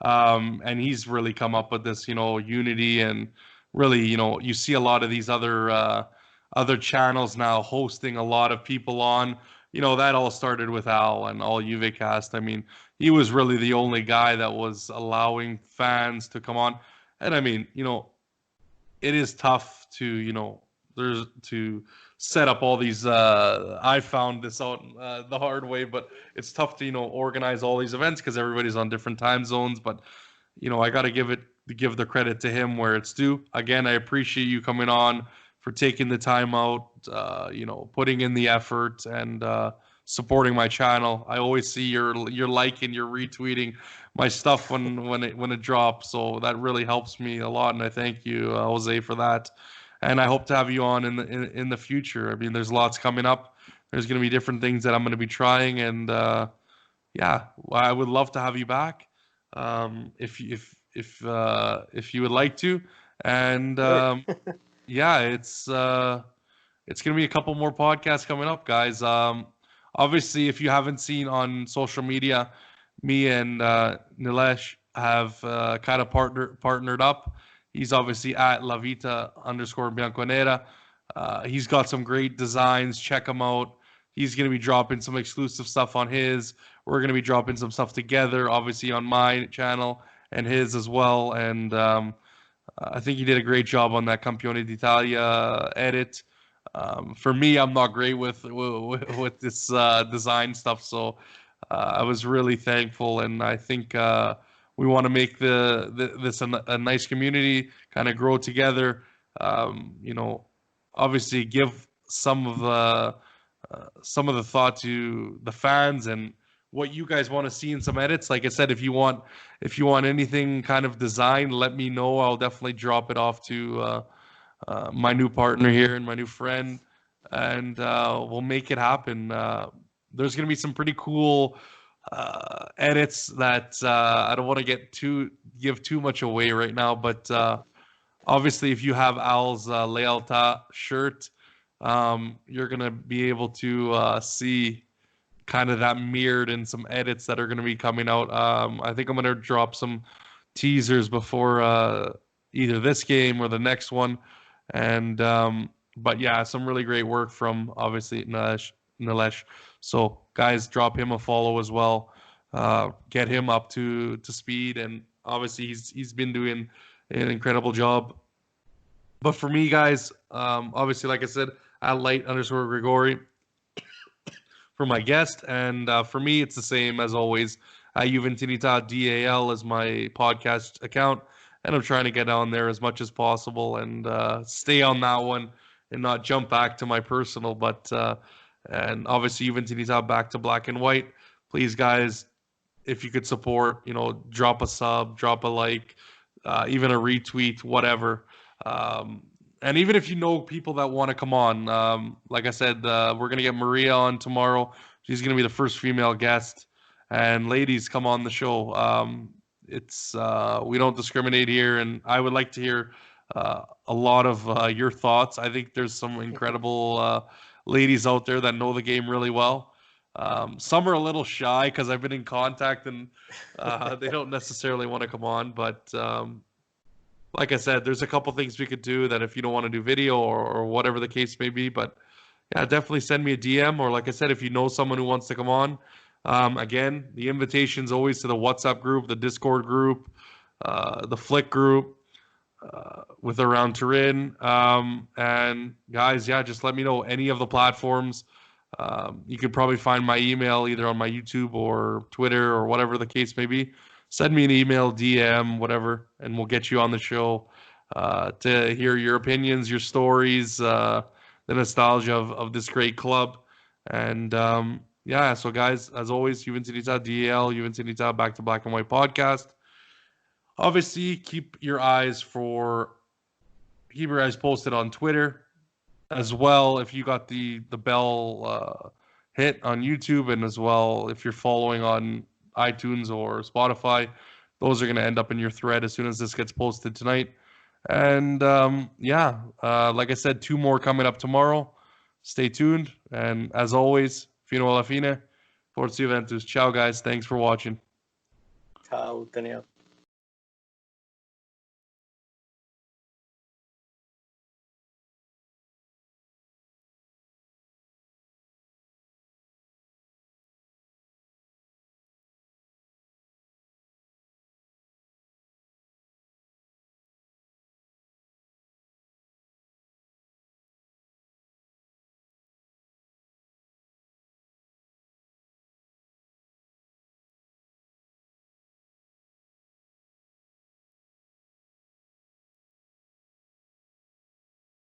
and he's really come up with this unity and really you see a lot of these other channels now hosting a lot of people on. That all started with Al and all UVcast. I mean, he was really the only guy that was allowing fans to come on, and I mean, it is tough to there's to set up all these I found this out the hard way, but it's tough to organize all these events because everybody's on different time zones. But I got to give the credit to him where it's due. Again, I appreciate you coming on for taking the time out, putting in the effort and supporting my channel. I always see your liking, your retweeting my stuff when it drops, so that really helps me a lot, and I thank you, Jose, for that. And I hope to have you on in the future. I mean, there's lots coming up. There's going to be different things that I'm going to be trying, and yeah, I would love to have you back, if you would like to. And Sure. yeah, it's gonna be a couple more podcasts coming up, guys. Obviously, if you haven't seen on social media, me and Nilesh have kind of partnered up. He's obviously at La Vita underscore Bianconera. He's got some great designs. Check him out. He's going to be dropping some exclusive stuff on his. We're going to be dropping some stuff together, obviously on my channel and his as well. And I think he did a great job on that Campione d'Italia edit. For me, I'm not great with this design stuff, so I was really thankful, and I think we want to make this a nice community, kind of grow together. Obviously give some of the thought to the fans and what you guys want to see in some edits. Like I said, if you want anything kind of design, let me know. I'll definitely drop it off to my new partner here and my new friend, and we'll make it happen. There's gonna be some pretty cool edits that I don't want to give too much away right now, but obviously, if you have Al's Lealta shirt, you're gonna be able to see kind of that mirrored in some edits that are gonna be coming out. I think I'm gonna drop some teasers before either this game or the next one, and but yeah, some really great work from obviously Nilesh. So guys, drop him a follow as well. Get him up to speed, and obviously he's been doing an incredible job But for me, guys, obviously, like I said, at light_Grigori for my guest. And for me, it's the same as always. Juventinita DAL is my podcast account. And I'm trying to get on there as much as possible and stay on that one and not jump back to my personal. But, and obviously, Juventinita back to black and white. Please, guys, if you could support, drop a sub, drop a like, even a retweet, whatever. And even if you know people that want to come on, like I said, we're going to get Maria on tomorrow. She's going to be the first female guest. And ladies, come on the show. It's we don't discriminate here, and I would like to hear a lot of your thoughts. I think there's some incredible ladies out there that know the game really well. Some are a little shy because I've been in contact and they don't necessarily want to come on. But like I said, there's a couple things we could do that if you don't want to do video or whatever the case may be. But yeah, definitely send me a DM, or like I said, if you know someone who wants to come on. Again, the invitation's always to the WhatsApp group, the Discord group, the Flick group, with Around Turin. And guys, yeah, just let me know any of the platforms. You can probably find my email either on my YouTube or Twitter or whatever the case may be. Send me an email, DM, whatever, and we'll get you on the show to hear your opinions, your stories, the nostalgia of this great club. And yeah, so guys, as always, Juventinita DL, Juventinita Back to Black and White podcast. Obviously, keep your eyes posted on Twitter as well. If you got the bell hit on YouTube, and as well if you're following on iTunes or Spotify, those are going to end up in your thread as soon as this gets posted tonight. And yeah, like I said, 2 more coming up tomorrow. Stay tuned, and as always, fino alla fine, Forza Juventus. Ciao, guys. Thanks for watching. Ciao, Daniel.